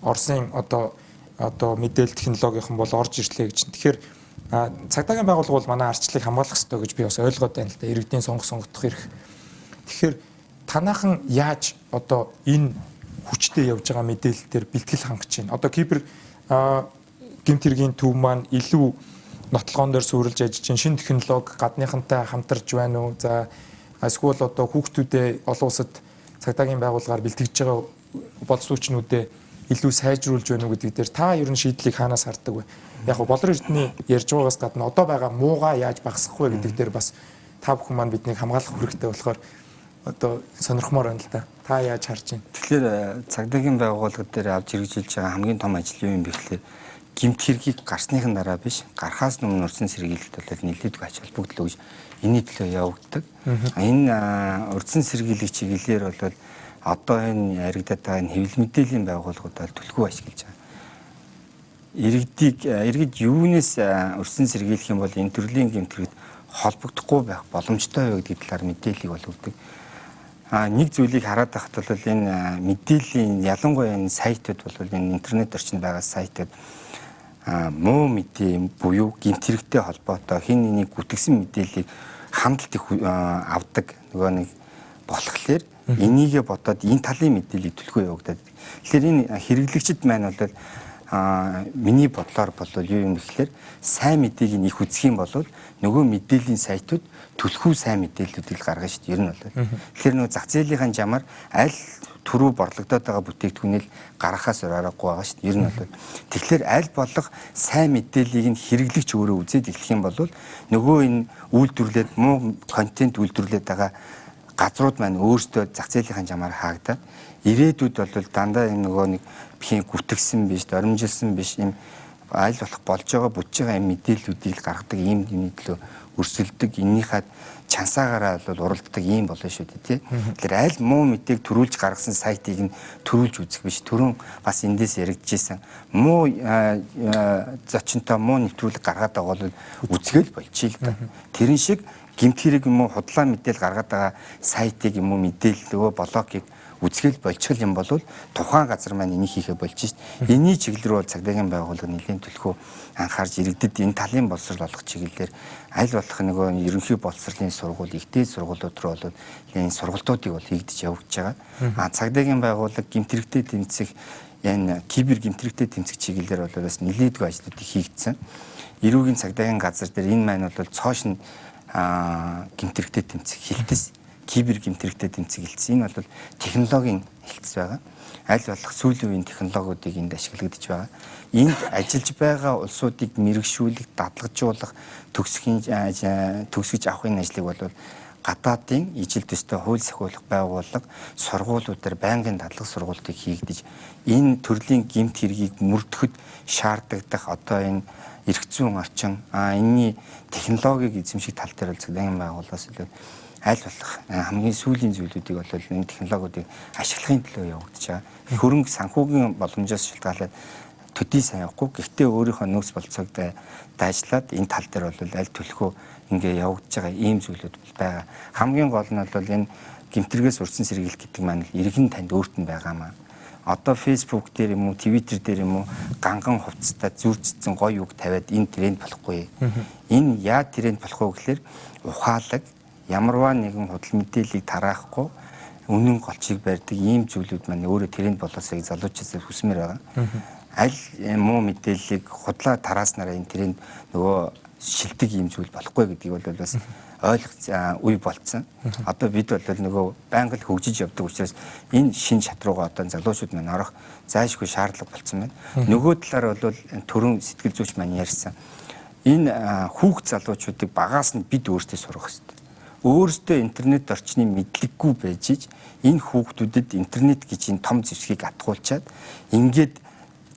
Оросын одоо мэдээлэл технологийн бол орж ирлээ гэж. Тэгэхээр цагдаагийн байгууллага бол манай арчлыг хамгаалах хэрэгтэй гэж би бас ойлгоод байна л да. Иргэдийн сонгогдох эрх. Тэгэхээр танаахан яаж одоо энэ хүчтэй явж байгаа мэдээлэл дээр бэлтгэл хангаж байна. Одоо кибер гэмт хэргийн төв маань илүү нотлогоон дээр суурилж ажиллаж чинь шинэ технологи гадныхантай хамтарч байна уу? За эсвэл одоо хүүхдүүдэд олон улсад цагдаагийн байгууллагаар бэлтгэж байгаа боловсруучнүүдэд илүү сайжруулж байна уу гэдэг дээр та ер нь шийдлийг хаанаас хардаг вэ? Яг болор эрдэнэ ярьж байгаагаас гадна одоо байгаа муугаа яаж багасгах вэ гэдэг дээр бас та бүхэн маань биднийг хамгаалах хэрэгтэй болохоор одоо сонирхмоор байна л да. Та яаж харж байна? Тэгэхээр цагдаагийн байгууллага дээр авч хэрэгжүүлж байгаа хамгийн том ажил юу юм бэ гэхээр гэмт хэргийг гарсныхын дараа биш гарахаас өмнө урьдчилан сэргийлэлт бол нэлээдгүй ач холбогдол өгж энэний төлөө явагддаг. Энэ урьдчилан сэргийлэх чиглэлээр бол одоо энэ яригдаад байгаа энэ хэвлэл мэдээллийн байгууллагуудаар түлхүү ашиглаж байгаа. Иргэд юунаас урьдчилан сэргийлэх юм бол энэ төрлийн гэмт хэрэгт холбогдохгүй байх боломжтой вэ гэдэг талаар мэдээллийг бол өгдөг. Нэг зүйлийг хараад байхад бол энэ мэдээллийн ялангуяа энэ сайтууд бол энэ интернет орчинд байгаа сайтууд муу мэдээ буюу гэмт хэрэгтэй холбоотой хин нэнийг гүтгсэн мэдээллийг хандлт их авдаг нөгөө нэг болохлээр энийгээ бодоод энэ талын мэдээллийг түлхүү явагдаад. Тэгэхээр энэ хэрэглэгчид маань бол миний бодлоор бол юу юм гэхээр сайн мэдээг их үзэх юм бол нөгөө мэдээллийн сайтууд түлхүү сайн мэдээллүүдийг гаргана шүү дээ. Ер нь бол. Тэгэхээр нөгөө зах зээлийнхаа жамаар аль түрүү борлогдоод байгаа бүтээгдэхүүнийг гаргахаас аргагүй байгаа шүү дээ. Ер нь бол. Тэгэхээр аль болох сайн мэдээллийг нь хэрэглэгч өөрөө үзээд эхлэх юм бол нөгөө энэ үйлдвэрлээд муу контент үйлдвэрлээд байгаа газрууд маань өөрсдөө зах зээлийнхаа жамаар хаагдаад ирээдүйд бол дандаа энэ нөгөө нэг бхийн гүтгсэн биш, доримжилсан биш юм аль болох болж байгаа бүж байгаа юм мэдээллүүдийг гаргадаг ийм юмний төлөө өрсөлдөг энийхээ чансаагаараа бол уралддаг юм болно шүү дээ тий. Тэгэхээр аль муу мэдээг төрүүлж гаргасан сайтыг нь төрүүлж үзэх биш. Түрүүн бас эндээс яригдчихсэн муу зочинтой муу нэвтрүүлэг гаргаад байгаа бол үзгээл болчих л да. Тэрэн шиг гэмт хэрэг юм уу худлаа мэдээлэл гаргаад байгаа сайтыг юм уу мэдээлэл нөгөө блокийг үзгээл болчихл юм бол тухайн газар маань энийг хийхэ болж шít. Эний чиглэл рүү цагдаагийн байгууллага нэлийн төлхөө анхаарч иргэдэд энэ талын боловсрол олох чиглэлээр аль болох нөгөө ерөнхий боловсролын сургууль, ихтэй сургуулиуд руу бол энэ сургалтуудыг бол хийгдэж явагдаж байгаа. Цагдаагийн байгууллага гэмт хэрэгтэй тэмцэх энэ кибер гэмт хэрэгтэй тэмцэх чиглэлээр бол бас нэлээдгүй ажлуудыг хийгдсэн. Эрүүгийн цагдаагийн газар дээр энэ маань бол цоошин гэмт хэрэгтэй тэмцэх хилтэс кибер гэмт хэрэгтэй тэмцэх хилцээ. Энэ бол технологийн хилцээ байгаа. Аль болох сүүлийн үеийн технологиудыг энд ашиглагдаж байгаа. Энд ажиллаж байгаа улсуудыг мэрэгшүүлэх, дадлагжуулах, төгсгөж авахын ажлыг бол гадаадын ижил төстэй хууль сахиулах байгууллага сургуулиудаар байнгын дадлаг сургалтыг хийгдэж энэ төрлийн гэмт хэргийг мөрдөхөд шаардлагадах одоо энэ эрх зүйн орчин энэний технологиг эзэмших тал дээр бол цагдаагийн байгууллагаас аль болох хамгийн сүүлийн зүйлүүдийг бол энэ технологиудыг ашиглахын төлөө явагдаж байгаа. Хөрөнгө санхүүгийн боломжоос шалтгаалаад төдий сайн явахгүй. Гэхдээ өөрийнхөө нөөц болцоог дайжлаад энэ тал дээр бол аль төлөхөө ингээ явагдаж байгаа ийм зүйлүүд байгаа. Хамгийн гол нь бол энэ гэмтрэгээс урьдчилан сэргийлэх гэдэг маань иргэн танд өөрт нь байгаа маа. Одоо Facebook дээр юм уу, Twitter дээр юм уу ганган хувцастаа зүрцсэн гоё үг тавиад энэ тренд болохгүй. Энэ яа тренд болох вэ гэхээр ухаалаг ямарваа нэгэн худал мэдээллийг тараахгүй үнэн голчийг барьдаг ийм зүйлүүд маань өөрөө тренд болоосыг залуучаас хүсмээр байгаа. Аль муу мэдээллийг худлаа тарааснараа энэ тренд нөгөө шилдэг ийм зүйл болохгүй гэдгийг бол бас ойлгох үе болцсон. Одоо бид бол нөгөө байнга л хөгжиж явдаг учраас энэ шин шат руугаа одоо залуучууд маань орох зайлшгүй шаардлага болцсон байна. Нөгөө талаар бол төрөн сэтгэл зүйч маань ярьсан. Энэ хүүхд залуучуудыг багаас нь бид өөрсдөө сурах хэрэгтэй. өөрсдөө интернет орчны мэдлэггүй байж иж энэ хүүхдүүдэд интернет гэж энэ том зэвсгийг атгуулчаад ингээд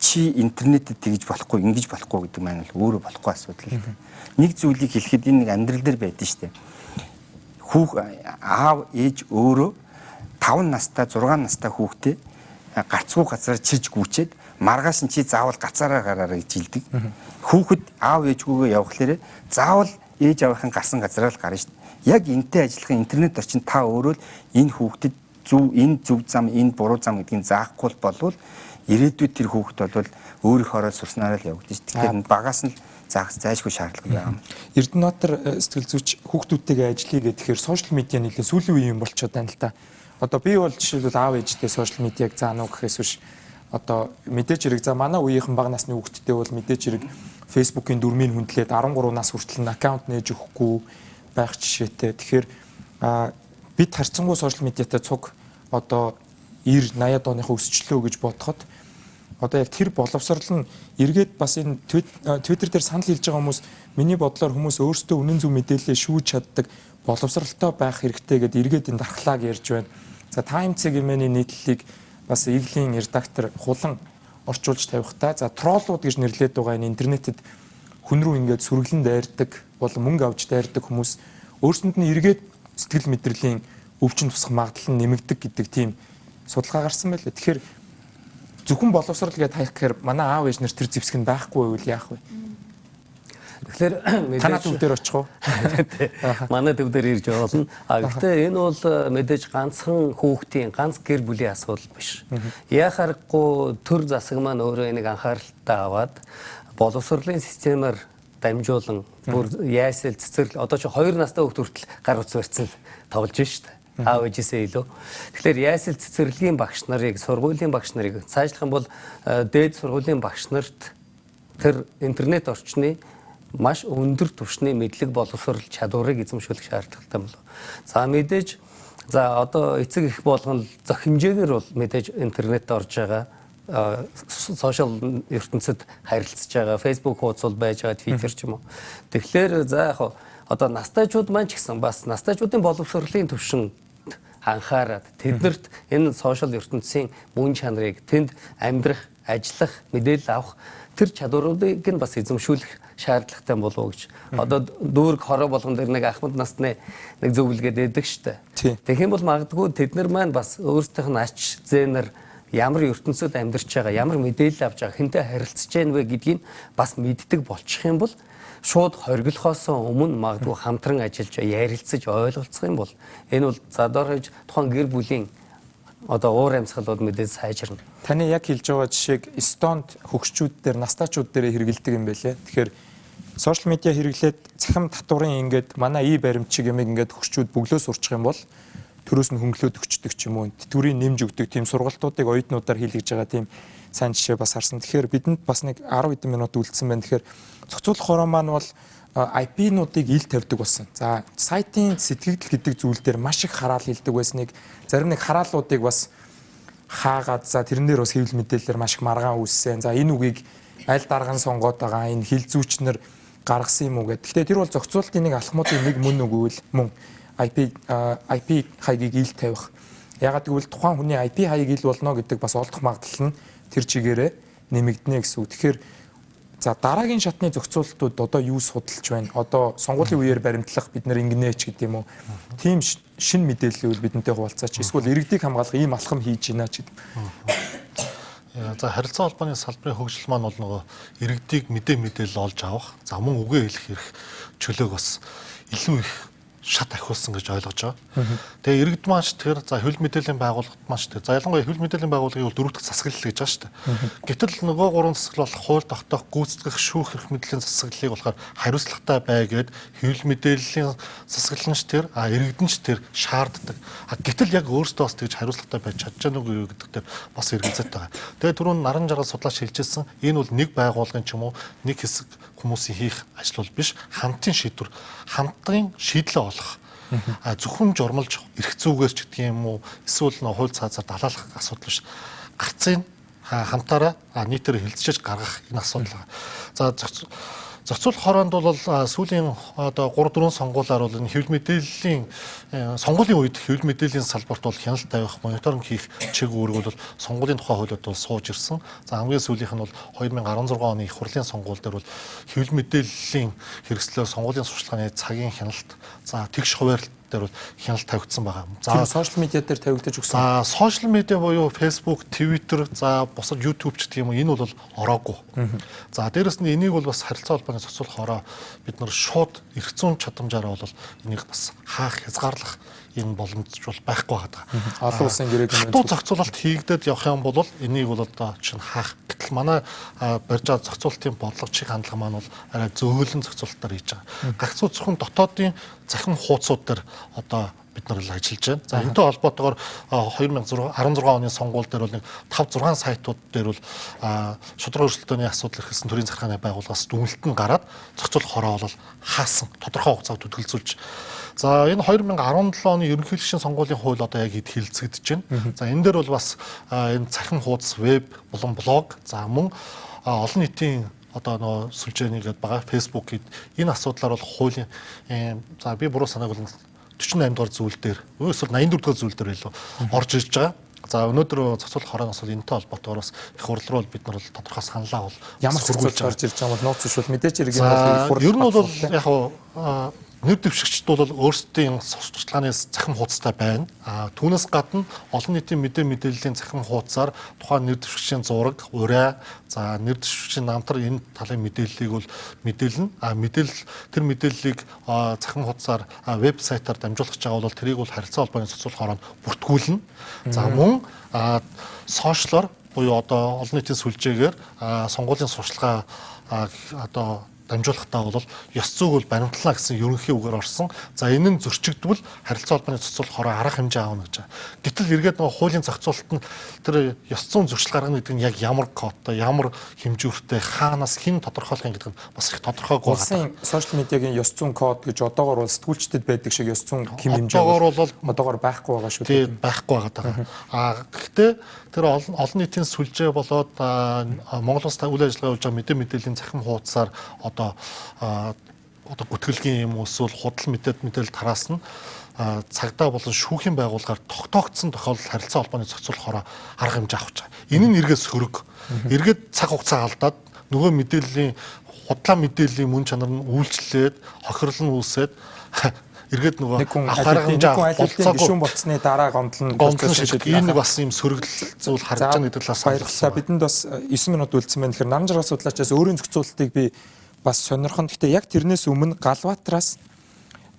чи интернетэд тэгж болохгүй, ингэж болохгүй гэдэг маань бол өөрөө болохгүй асуудал л дээ. Нэг зүйлийг хэлэхэд энэ нэг амьдрал дээр байдаг шүү дээ. Аав ээж өөрөө 5 настай 6 настай хүүхдээ гарцгүй газараар чирж гүйчээд маргааш нь чи заавал гацаараа гараарай гэж хэлдэг. Хүүхэд аав ээжгүйгээ явахлаарэ заавал ээж аавынхаа гарсан газараа л гарна шүү дээ. Яг энтэй ажиллах интернет орчин та өөрөө л энэ хүүхдэд зөв зам, энэ буруу зам гэдгийг заахгүй болвол ирээдүйд тэр хүүхэд бол өөрийнхөө сурснараа л явагдаж шүү. Тэгэхээр багаас нь заах зайлшгүй шаардлага байна. Эрдэнэтр сэтгэл зүйч хүүхдүүдтэйгээ ажиллая гэхээр сошиал медиа нэлээд сүүлийн үеийн болчиход байна л да. Одоо би бол жишээлбэл аав ээжтэй сошиал медиаг заана уу гэхээс биш. Одоо мэдээж хэрэг за манай үеийнхэн бага насны хүүхдтэй бол мэдээж хэрэг Facebook-ийн дүрмийг хүндлээд 13 нас хүртэл аккаунт нээж өгөхгүй байх жишээтэй. Тэгэхээр бид харьцангуй сошиал медиатай цуг одоо 90-80-аад оныхоо өсчлөө гэж бодоход одоо яг тэр боловсрол нь эргээд бас энэ Twitter дээр санал хэлж байгаа хүмүүс миний бодлоор хүмүүс өөрсдөө үнэн зөв мэдээлэлээ шүүж чаддаг боловсралтай байх хэрэгтэй гэдээ эргээд энэ дархлааг ярьж байна. За Time цэгийн нийтлэлийг бас Eagle-ийн редактор хулан орчуулж тавихтаа за троллууд гэж нэрлэдэг байгаа энэ интернетэд хүн рүү ингээд сүргэлэн дайрдаг болон мөнгө авч дайрдаг хүмүүс өөрсөнд нь эргээд сэтгэл мэдрэлийн өвчин тусах магадлал нь нэмэгдэг гэдэг тийм судалгаа гарсан байлаа. Тэгэхээр зөвхөн боловсрал гэдээ хаях гэхээр манай аав ээж нар тэр зэвсэг нь байхгүй байвал яах вэ? Тэгэхээр танаа төв дээр очих уу? Манай төв дээр ирж оолно. Гэхдээ энэ бол мэдээж ганцхан хүүхдийн ганц гэр бүлийн асуудал биш. Яхаарахгүй төр засаг маань өөрөө энийг анхааралтай аваад боловсролын системээр дамжуулан бүр яасэл цэцэрлэг одоо ч 2 настай хүүхд хүртэл гар утас барьсан л тоглож шүү дээ. Аав ээжээсээ илүү. Тэгэхээр яасэл цэцэрлэгийн багш нарыг, сургуулийн багш нарыг цаашлах юм бол дээд сургуулийн багш нарт тэр интернет орчны маш өндөр түвшний мэдлэг боловсрол чадварыг эзэмшүүлэх шаардлагатай болов. За мэдээж за одоо эцэг их болгон зөх хэмжээгээр бол мэдээж интернет орж байгаа сошиал ертөнцид харилцаж байгаа Facebook хуудас бол байж байгаа Twitter ч юм уу. Тэгэхээр за яг одоо настайчууд маань ч гэсэн бас настайчуудын боловсролын түвшин анхаарад тэднэрт энэ сошиал ертөнцийн мөн чанарыг тэнд амьдрах, ажиллах, мэдээлэл авах тэр чадваруудыг нь бас эзэмшүүлэх шаардлагатай болов гэж. Одоо дүүрэг хороо болгон дээр нэг ахмад насны нэг зөвлөгөөд өгдөг штэ. Тэгэх юм бол магадгүй тэд нар маань бас өөрсдийнх нь ач зээнэр ямар ертөнцид амьдарч байгаа, ямар мэдээлэл авч байгаа, хэнтэй харилцаж байна вэ гэдгийг бас мэддэг болчих юм бол шууд хоригдлохоос өмнө магадгүй хамтран ажиллаж, ярилцаж, ойлголцох юм бол энэ бол задорж тухайн гэр бүлийн одоо уур амьсгал бол мэдээж сайжирна. Таны яг хэлж байгаа жишээг Эстонд хөгшчүүд дээр, настайчууд дээр хэрэгэлдэг юм байлээ. Тэгэхээр сошиал медиа хэрэглээд цахим татварын ингээд манай баримтчиг юм ингээд хөгшчүүд бөглөө сурчих юм бол төрөөс нь хөнгөлөөд өгчдөг ч юм уу. Төрийн нэмж өгдөг тийм сургалтуудыг оюутнуудаар хийлгэж байгаа тийм сайн жишээ бас харсан. Тэгэхээр бидэнд бас нэг 10 хэдэн минут үлдсэн байна. Тэгэхээр зохицуулах хороо маань бол IP-нуудыг ил тавьдаг болсон. За сайтын сэтгэгдэл гэдэг зүйл дээр маш их хараал хийдэг байсныг зарим нэг хараалуудыг бас хаагаад за тэрэн дээр бас хэвлэл мэдээлэлээр маш их маргаан үүссэн. За энэ үгийг аль дарган сонгоод байгаа энэ хил зүйчнэр гаргасан юм уу гэдэг. Гэхдээ тэр бол зохицуулалтын нэг алхмуудын нэг мөн үгүй л мөн IP хаягийг ил тавих. Ягаад гэвэл тухайн хүний IP хаяг ил болно гэдэг бас олдох магадлал нь тэр чигээрээ нэмэгдэнэ гэсэн үг. Тэгэхээр за дараагийн шатны зохицуулалтууд одоо юу судалж байна? Одоо сонгуулийн үеэр баримтлах бид нар ингэнэч гэдэг юм уу? Тийм шин мэдээлэл бидэнтэй хуваалцаач. Эсвэл иргэдийг хамгаалах ийм алхам хийж байна ч гэдэг. За харилцаа холбооны салбарын хөгжил маань бол нөгөө иргэдийг мэдээлэл олж авах, за мөн үгээ хэлэх эрх чөлөөг бас илүү их шат ахиулсан гэж ойлгож байгаа. Тэгээ иргэд маань ч тэгэхээр за хэвлэл мэдээллийн байгууллагт маань ч тэгэхээр за ялангуяа хэвлэл мэдээллийн байгууллагыг бол 4 дахь засаглал гэж байгаа шүү дээ. Гэтэл нөгөө 3 засаглал бол хууль тогтоох, гүйцэтгэх, шүүх эрх мэдлийн засаглалыг болохоор хариуцлагатай бай гэд хэвлэл мэдээллийн засаглал нь ч тэр иргэд нь ч тэр шаарддаг. Гэтэл яг өөрөөсөө бас тэгж хариуцлагатай байж чадж байгаа нүг гэдэг дээр бас эргэлзээд байгаа. Тэгээ түрүүн наран жаргал судлаач хэлжсэн энэ бол нэг байгууллагын ч юм уу нэг хэсэг хүмүүсийн хийх ажил бол биш, хамтын шийдвэр, хамтын шийдлээ олох. Зөвхөн журмалж эрх зүйгээр ч гэдэг юм уу эсвэл хууль цаазаар далаалах асуудал биш. Гарцын хамтаараа нийтээр хилцэж гаргах энэ асуудал. За зохицуулах хороонд бол сүүлийн одоо 3-4 сонгуулиар бол энэ хэвлэл мэдээллийн сонгуулийн үед хэвлэл мэдээллийн салбарт бол хяналт тавих, мониторинг хийх чиг үүрэг бол сонгуулийн тухай хуулиуд бол сууж ирсэн. За хамгийн сүүлийнх нь бол 2016 оны их хурлын сонгуул дээр бол хэвлэл мэдээллийн хэрэгслээр сонгуулийн сурчлагын цагийн хяналт, за тэгш хуваарлт дээр бол хяналт тавигдсан байгаа. За сошиал медиа дээр тавигдаж өгсөн. За сошиал медиа буюу Facebook, Twitter, за бусад YouTube ч гэх юм уу энэ бол ороогүй. За дээрэс нь энийг бол бас харилцаа холбооны зохицуулах хороо бид нар шууд эрх зүйн чадамжаараа бол энийг бас хаах, хязгаарлах энэ боломж бол байхгүй байгаа. Олон улсын гэрээний хатуу зохицуулалт хийгдээд явах юм бол энийг бол одоо чинь хаах. Гэтэл манай барьж байгаа зохицуулалтын бодлого чиг хандлага маань бол арай зөөлөн зохицуулалтаар хийж байгаа. Гагцуу зөвхөн дотоодын захин хуудсууд дээр одоо бид нар л ажиллаж байна. За энэтэй холбоотойгоор 2016 оны сонгуул дээр бол нэг 5-6 сайтууд дээр бол шударга өрсөлдөөний асуудал эрхэлсэн төрийн захиргааны байгууллагаас дүгнэлт нь гараад зохицуулах хороо бол хаасан тодорхой хугацаанд төдөлцүүлж. За энэ 2017 оны ерөнхийлөгчийн сонгуулийн хууль одоо яг хэд хилцэгдэж байна. За энэ дээр бол бас энэ цахим хуудас, веб болон блог, за мөн олон нийтийн одоо нөө сүлжээний гээд байгаа Facebook гээд энэ асуудлаар бол хуулийн за би буруу санааг бол 48 дугаар зүйл дээр эсвэл 84 дугаар зүйл дээр илүү орж ирж байгаа. За өнөөдөр зохицуулах хорооноос бол энэтэй холбоотойгоор бас их хурл руу бид нар бол тодорхой саналаа бол ямар зохицуулж гарч ирж байгаа бол нууц зөвшөөрөл мэдээж иргэн бол ер нь бол яг нэр дэвшигчд бол өөрсдийн сурчлагын захим хуудастай байна. Түүнээс гадна олон нийтийн мэдээллийн захим хуудасаар тухайн нэр дэвшигчийн зураг, ураа, за нэр дэвшигчийн намтар энэ талын мэдээллийг бол мэдээлнэ. Тэр мэдээллийг захим хуудасаар вебсайтаар дамжуулах гэж байгаа бол тэрийг бол харилцаа холбооны зохицуулах хороонд бүртгүүлнэ. За мөн сошиалор буюу одоо олон нийтийн сүлжээгээр сонгуулийн сурчлагаа одоо дамжуулахтаа бол ёс зүйг бол баримтлана гэсэн ерөнхий үгээр орсон. За энэ нь зөрчигдвөл харилцаа холбооны зохицуулах хороо арга хэмжээ аавна гэж байгаа. Гэтэл эргээд нөгөө хуулийн зохицуулалт нь тэр ёс зүйн зөрчил гаргана гэдэг нь яг ямар кодтой, ямар хэмжүүртэй, хаанаас хэн тодорхойлох гэдэг нь бас их тодорхойгүй байна. Улсын сошиал медиагийн ёс зүйн код гэж одоогоор бол сэтгүүлчдэд байдаг шиг ёс зүйн хэм хэмжээ одоогоор байхгүй байгаа шүү дээ. Тийм байхгүй байгаа. Гэхдээ тэр олон нийтийн сүлжээ болоод Монгол Улс үйл ажиллагаа явуулж байгаа мэдээллийн захим хуудасаар одоо гүтгэлгийн юм эсвэл худал мэдээлэл тараас нь цагдаа болон шүүхийн байгууллагаар тогтоогдсон тохиолдолд харилцаа холбооны зохицуулах хороо арга хэмжээ авч байгаа. Энэ нь эргээд сөрөг. Эргээд цаг хугацаа алдаад нөгөө мэдээллийн худлаа мэдээллийн мөн чанар нь үйлчлээд хохирол нь үүсээд эргээд нөгөө авах арга хэмжээ гишүүн болцсны дараа гомдлон шиг энэ бас юм сөрөглөл зүйл харж байгаа гэдэг талаас баярлалаа. Бидэнд бас 9 минут үлдсэн байна. Тэгэхээр Наранжиргаас судлаачаас өөрийн зохицуулалтыг би бас сонирхон. Гэхдээ яг тэрнээс өмнө Галбаатараас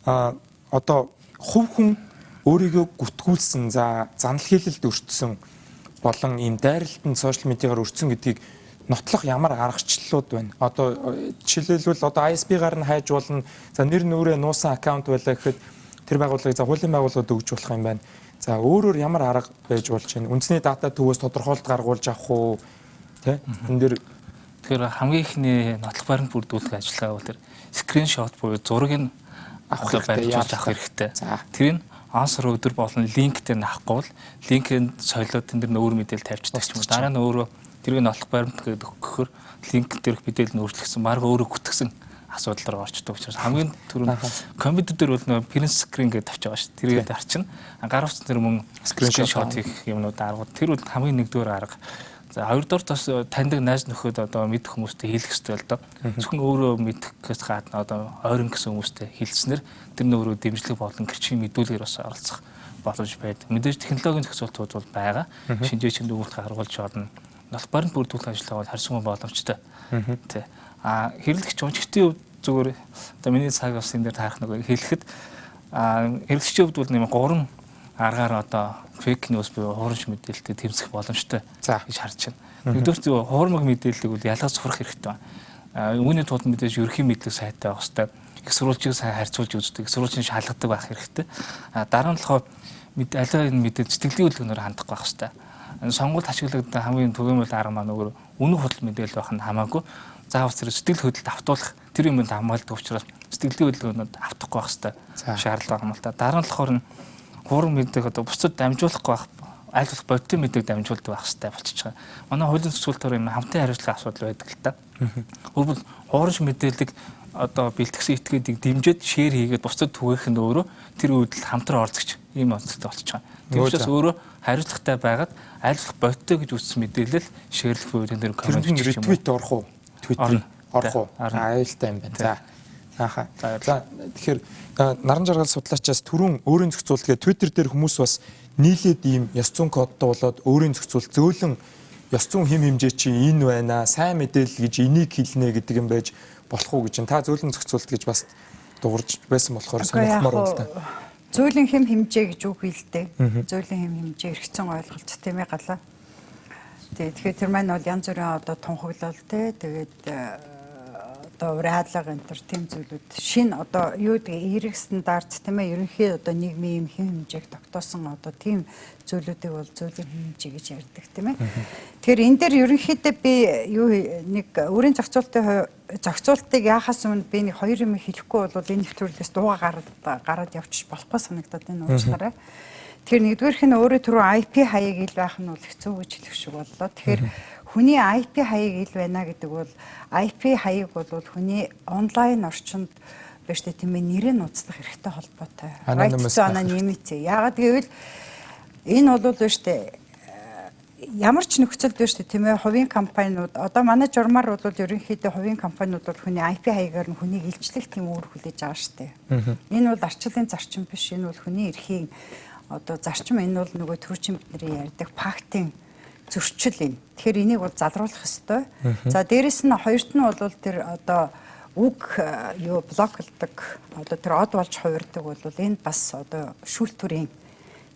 одоо хувь хүн өөрийгөө гүтгүүлсэн, за занал хийлэлд өртсөн болон ийм дайралтанд сошиал медиагаар өртсөн гэдгийг нотлох ямар аргачлалууд байна? Одоо жишээлбэл одоо ISP-гаар нь хайж болно. За нэр нүрээ нуусан аккаунт байлаа гэхэд тэр байгууллагыг за хуулийн байгууллагад өгж болох юм байна. За өөрөөр ямар арга байж болж байна? Үндэсний дата төвөөс тодорхойлт гаргуулж авах уу? Тэ? Энэ дэр тэгэхээр хамгийн ихний нотлох баримт бүрдүүлэх ажиллагаа бол тэр скриншот буюу зургийг нь авах хэрэгтэй. Тэр нь ансар өдөр болон линктэй авахгүй бол линкэнд солиод тэн дээр өөр мэдээлэл тавьчихдаг ч юм уу. Дараа нь өөрөө тэрийг нотлох баримт гэдэг өгөхөөр линк дээрх мэдээлэл нь өөрчлөгдсөн, баг өөрөө гүтгсэн асуудал руу орчдөг учраас хамгийн түрүүнд компьютер дээр бол нөө print screen гэдэг тавьж байгаа шүү. Тэргээд арчин гар утсан тэр мөн скриншот хийх юмнууд аргууд тэр бол хамгийн нэгдүгээр арга. За хоёрдугаар бас таньдаг найз нөхөд одоо мэдэх хүмүүстэй хэлэх хэрэгтэй л доо. Зөвхөн өөрөө мэдхээс гадна одоо ойрон гэсэн хүмүүстэй хэлснээр тэр нь өөрөө дэмжлэг болон гэрчийн мэдүүлгээр бас оролцох боломж байдаг. Мэдээж технологийн зохицуултууд бол байгаа. Шинжээчийн дүгнэлт гаргуулж болно. Нотлох баримт бүрдүүлэх ажиллагаа бол харьцангуй боломжтой. Тэ. Хэрэглэгч уншигчдын хувьд зүгээр одоо миний цаг бас энэ дээр таарах нэг хэлэхэд хэрэглэгчийн хувьд бол нэм 3 аргаар одоо фейк ньюс буюу хуурамч мэдээлэлтэй тэмцэх боломжтой гэж харж байна. Нэгдүгээр хуурамч мэдээллийг бол ялгаж сурах хэрэгтэй байна. Үүний тулд мэдээж ерөнхий мэдлэг сайтай байх хэрэгтэй. Их сурвалжийг сайн харьцуулж үздэг, их сурвалжийн шалгадаг байх хэрэгтэй. Дараа нь болохоор аливаа энэ мэдээлэл сэтгэлийн хөдөлгөөнөөр хандах байх хэрэгтэй. Сонгуульд ашиглагддаг хамгийн түгээмэл арга маань өөр үнэн худал мэдээлэл байх нь хамаагүй заавал зэрэг сэтгэл хөдлөлд автуулах тэр юмд хамгаалдаг учраас сэтгэлийн хөдөлгөөнөд автахгүй байх хэрэгтэй шаардлага юм л та. Дараа нь болохоор хуран мэддэг одоо бусдад дамжуулахгүй байх аль болох бодит мэдээг дамжуулдаг байх хэрэгтэй болчихж байгаа. Манай хуулийн зохицуулалтаар энэ хамтын хариуцлагын асуудал байдаг л та. Өөрөөр хуурамч мэдээлэл одоо бэлтгэсэн этгээдийг дэмжиж шеэр хийгээд бусдад түгээх нь өөрөө тэр үйлдэлд хамтран оролцогч ийм онцлогтой болчихж байгаа. Тэгвэл өөрөө хариуцлагатай байгаад аль болох бодиттой гэж үзсэн мэдээлэл шеэрлэх буюу тэр коммент хийх юм. Ретвит орох уу? Твиттерийн орох уу? Аюултай юм байна. За. Ааха. За тэгэхээр наран жаргал судлаачаас түрүүн өөрийн зохицуулт гэдэг Twitter дээр хүмүүс бас нийлээд ийм ёс зүйн кодтой болоод өөрийн зохицуулт зөөлөн ёс зүйн хэм хэмжээ чинь энэ байна, сайн мэдээлэл гэж энийг хэлнэ гэдэг юм байж болох уу гэж та зөөлөн зохицуулт гэж бас дуурж байсан болохоор сонирхмоор байна л да. Зөөлөн хэм хэмжээ гэж үг хэлдэг. Зөөлөн хэм хэмжээ эргэцэн ойлголт тийм ээ галаа. Тэгэхээр тэр маань бол янз бүрийн одоо тунхаглал тэгээд одоо урайлага энэ төр тийм зүйлүүд шин одоо юу гэдэг эерэг стандарт тийм ээ ерөнхий одоо нийгмийн хэм хэмжээг тогтоосон одоо тийм зүйлүүдийг бол зөөлөн хэмжээ гэж ярьдаг тийм ээ. Тэгэхээр энэ дээр ерөнхийдөө би юу нэг өөрийн зохицуултыг яхаас өмнө би нэг хоёр юм хэлэхгүй бол энэ нэвтрүүлгээс дууга гараад явчих болохгүй санагдаад энэ уучлаарай. Тэгэхээр нэгдүгээрх нь өөрөө түрүү IP хаяг ил байх нь бол хэцүү гэж хэлэх шиг боллоо. Тэгэхээр хүний IP хаяг ил байна гэдэг бол IP хаяг бол хүний онлайн орчинд биш тийм ээ нэрийг нууцлах хэрэгтэй холбоотой. Анонимity. Яагаад гэвэл энэ бол биш ямар ч нөхцөлд биш тийм ээ хувийн компаниуд одоо манай журмаар бол ерөнхийдөө хувийн компаниуд бол хүний IP хаягаар нь хүнийг илчлэх тийм үүрэг хүлээж байгаа шүү дээ. Энэ бол арчлалын зарчим биш. Энэ бол хүний эрхийн одоо зарчим энэ бол нөгөө түрүүчийн бидний ярьдаг фактын зөрчил юм. Тэгэхээр энийг бол залруулах ёстой. За дээрэс нь хоёрт нь бол тэр одоо үг юу блоклдог одоо тэр од болж хувирдаг бол энэ бас одоо шүүлтүрийн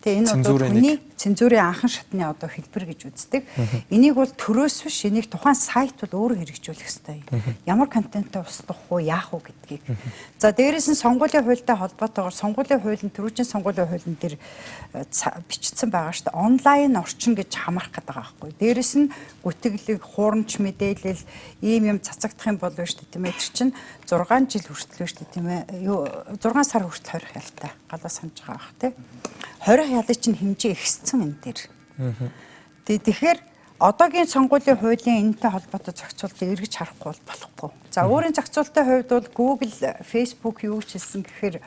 энэ бол хүний цензурын анхан шатны одоо хэлбэр гэж үздэг. Энийг бол төрөөс биш энийг тухайн сайт бол өөрөө хэрэгжүүлэх ёстой. Ямар контенттой устгах уу, яах уу гэдгийг. За дээрээс нь сонгуулийн хуультай холбоотойгоор сонгуулийн хуулийн төрүүчийн сонгуулийн хуулийн дээр бичсэн байгаа шүү дээ. Онлайн орчин гэж хамаарах гэдэг байгаа байхгүй. Дээрээс нь гүтгэлэг, хуурамч мэдээлэл ийм юм цацагдах юм болов шүү дээ. Тийм ээ. Тэр чинь 6 жил хүртэл шүү дээ. Тийм ээ. 6 сар хүртэл хорих ялтай. Галаа санаж байгаа бах тийм. Хорих ялын чинь хэмжээ ихссэн энэ дээр. Тэгэхээр одоогийн сонгуулийн хуулийн энэтэй холбоотой зохицуултыг эргэж харахгүй бол болохгүй. За өөрийн зохицуултын хувьд бол Google, Facebook юу гэж хэлсэн гэхээр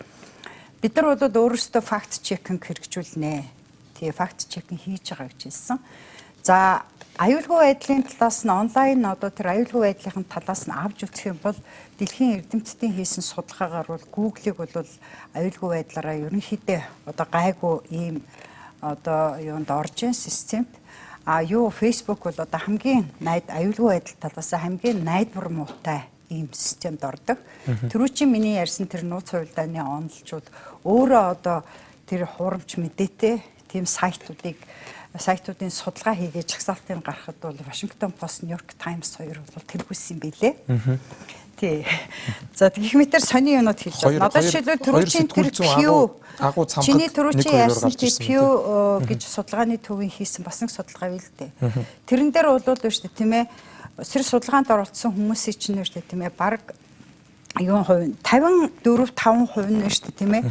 бид нар бол өөрөөсөө факт чекинг хэрэгжүүлнэ. Тэгээ факт чекинг хийж байгаа гэж хэлсэн. За аюулгүй байдлын талаас нь онлайн одоо тэр аюулгүй байдлын талаас нь авч үзэх юм бол дэлхийн эрдэмтдийн хийсэн судалгаагаар бол Google-ыг бол аюулгүй байдлаараа ерөнхийдөө одоо гайгүй ийм одоо юунд орж ийн системд Facebook бол одоо хамгийн аюулгүй байдал талаас хамгийн найдвар муутай ийм системд ордог. Тэрүүчийн миний ярьсан тэр нууц хувилдааны онолчууд өөрөө одоо тэр хуурамч мэдээтэй тийм сайтуудын судалгаа хийгээд жагсаалтын гаргахад бол Washington Post, New York Times хоёр бол тэр хүссэн билээ. Тий. За гэх мэтэр сони юмуд хэлж байна. Надад шилбэл төрүүчийн тэр Pew чиний төрүүчийн яасан тэр Pew гэж судалгааны төвийн хийсэн бас нэг судалгаа байл дээ. Тэрэн дээр бол биш тийм ээ. Тэр судалгаанд оролцсон хүмүүсийн чинь биш тийм ээ. Бараг юу хувь 54-5% нь биш тийм ээ.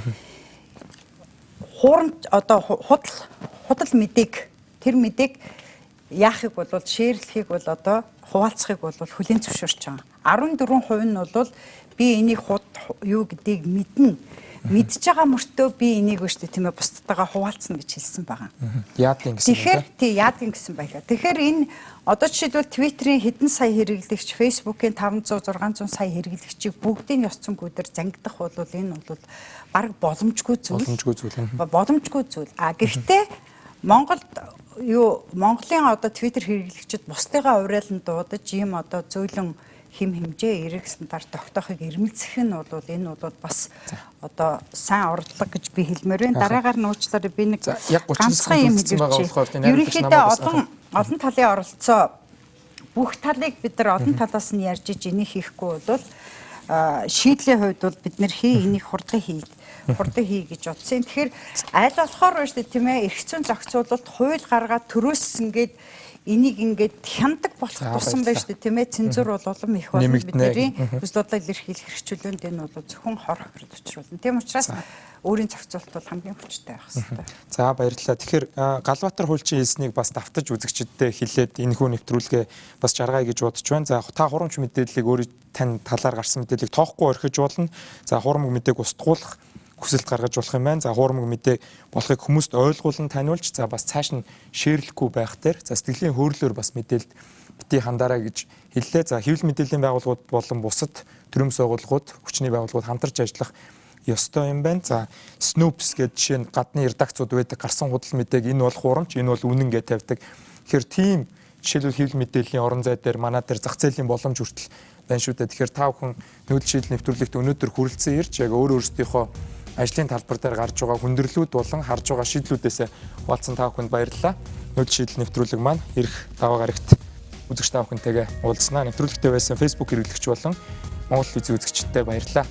Хуурамч одоо худал мэдээг тэр мэдээг яахыг бол шеэрлэхийг бол одоо хуваалцахыг бол хүлээн зөвшөөрч байгаа. 14% нь бол би энийг юу гэдгийг мэднэ. Мэдж байгаа мөртөө би энийг өштэй тийм ээ бусдтайгаа хуваалцна гэж хэлсэн байгаа. Яадгийн гэсэн. Тэгэхээр тий яадгийн гэсэн байлаа. Тэгэхээр энэ одоо жишээлбэл Twitter-ийн хэдэн сая хэрэглэгч, Facebook-ийн 500-600 сая хэрэглэгчийг бүгдийн ёс зүйнүүдээр зангидах бол энэ бол бараг боломжгүй зүйл. Боломжгүй зүйл. Гэхдээ Монголын одоо Twitter хэрэглэгчид бусдыгаа уриалан дуудаж ийм одоо зөөлөн хэм хэмжээ эрэг стандарт тогтоохыг эрмэлзэх нь бол энэ бол бас одоо сайн орлого гэж би хэлмээр байна. Дараагаар нь уучлаарай би нэг ганцхан юм хэлчихье. Ерөнхийдөө олон талын оролцоо бүх талыг бид нар олон талаас нь ярьж иж энийг хийхгүй бол шийдлийн хувьд бол бид нэр энийг хурдан хий гэж утсан. Тэгэхээр аль болохоор биш тийм ээ эрх зүйн зохицуулалт хууль гаргаад төрөөс ингээд энийг ингээд хямдаг болох За, тусан байж баярлалаа. тээ тийм ээ. Цензур бол улам их болно. Нэмэгдэнэ. Бидний үс бодлол эрхийл хэрэгжүүлэнд энэ бол зөвхөн хор хохирол учруулна. Тийм учраас өөрийн зохицуулт бол хамгийн хүчтэй байх хэрэгтэй. За баярлалаа. Тэгэхээр Галбаатар хуульчин хэлснийг бас давтаж үзэгчдэдээ хэлээд энэ хүү нэвтрүүлгээ бас жаргая гэж бодож байна. За та хурамч мэдээллийг өөрийн тань талаар гарсан мэдээллийг тоохгүй орхиж болно. За хурамг мэдээг устгуулах хүсэлт гаргаж болох юм байна. За хурамг мэдээ болохыг хүмүүст ойлгуулан таниулж за бас цааш нь шеэрлэхгүй байх дээр за сэтгэлийн хөөрлөөр бас мэдээлэлд бити хандаарай гэж хэллээ. За хэвлэл мэдээллийн байгууллагууд болон бусад төрөм байгууллагууд, хүчний байгууллагууд хамтарч ажиллах ёстой юм байна. За Snopes гэдэг жишээ нь гадны редакцууд байдаг гарсан худал мэдээг энэ бол хурамч, энэ бол үнэн гэж тавьдаг. Тэгэхээр тийм жишээлбэл хэвлэл мэдээллийн орон зай дээр манай дээр зах зээлийн боломж хүртэл байна шүү дээ. Тэгэхээр та бүхэн нүүдэл шийдэл нэвтрүүлэгт өнөөдөр хүрэлцэн ирж яг өөрөөсдийнхөө ажлын талбар дээр гарч байгаа хүндрэлүүд болон харж байгаа шийдлүүдээс хуваалцсан та бүхэнд баярлалаа. Нүүдэл шийдэл нэвтрүүлэг маань ирэх даваа гарагт үзэгч та бүхэнтэйгээ уулзснаа. Нэвтрүүлэгтээ байсан Facebook хэрэглэгч болон Монгол телевиз үзэгчдтэй баярлалаа.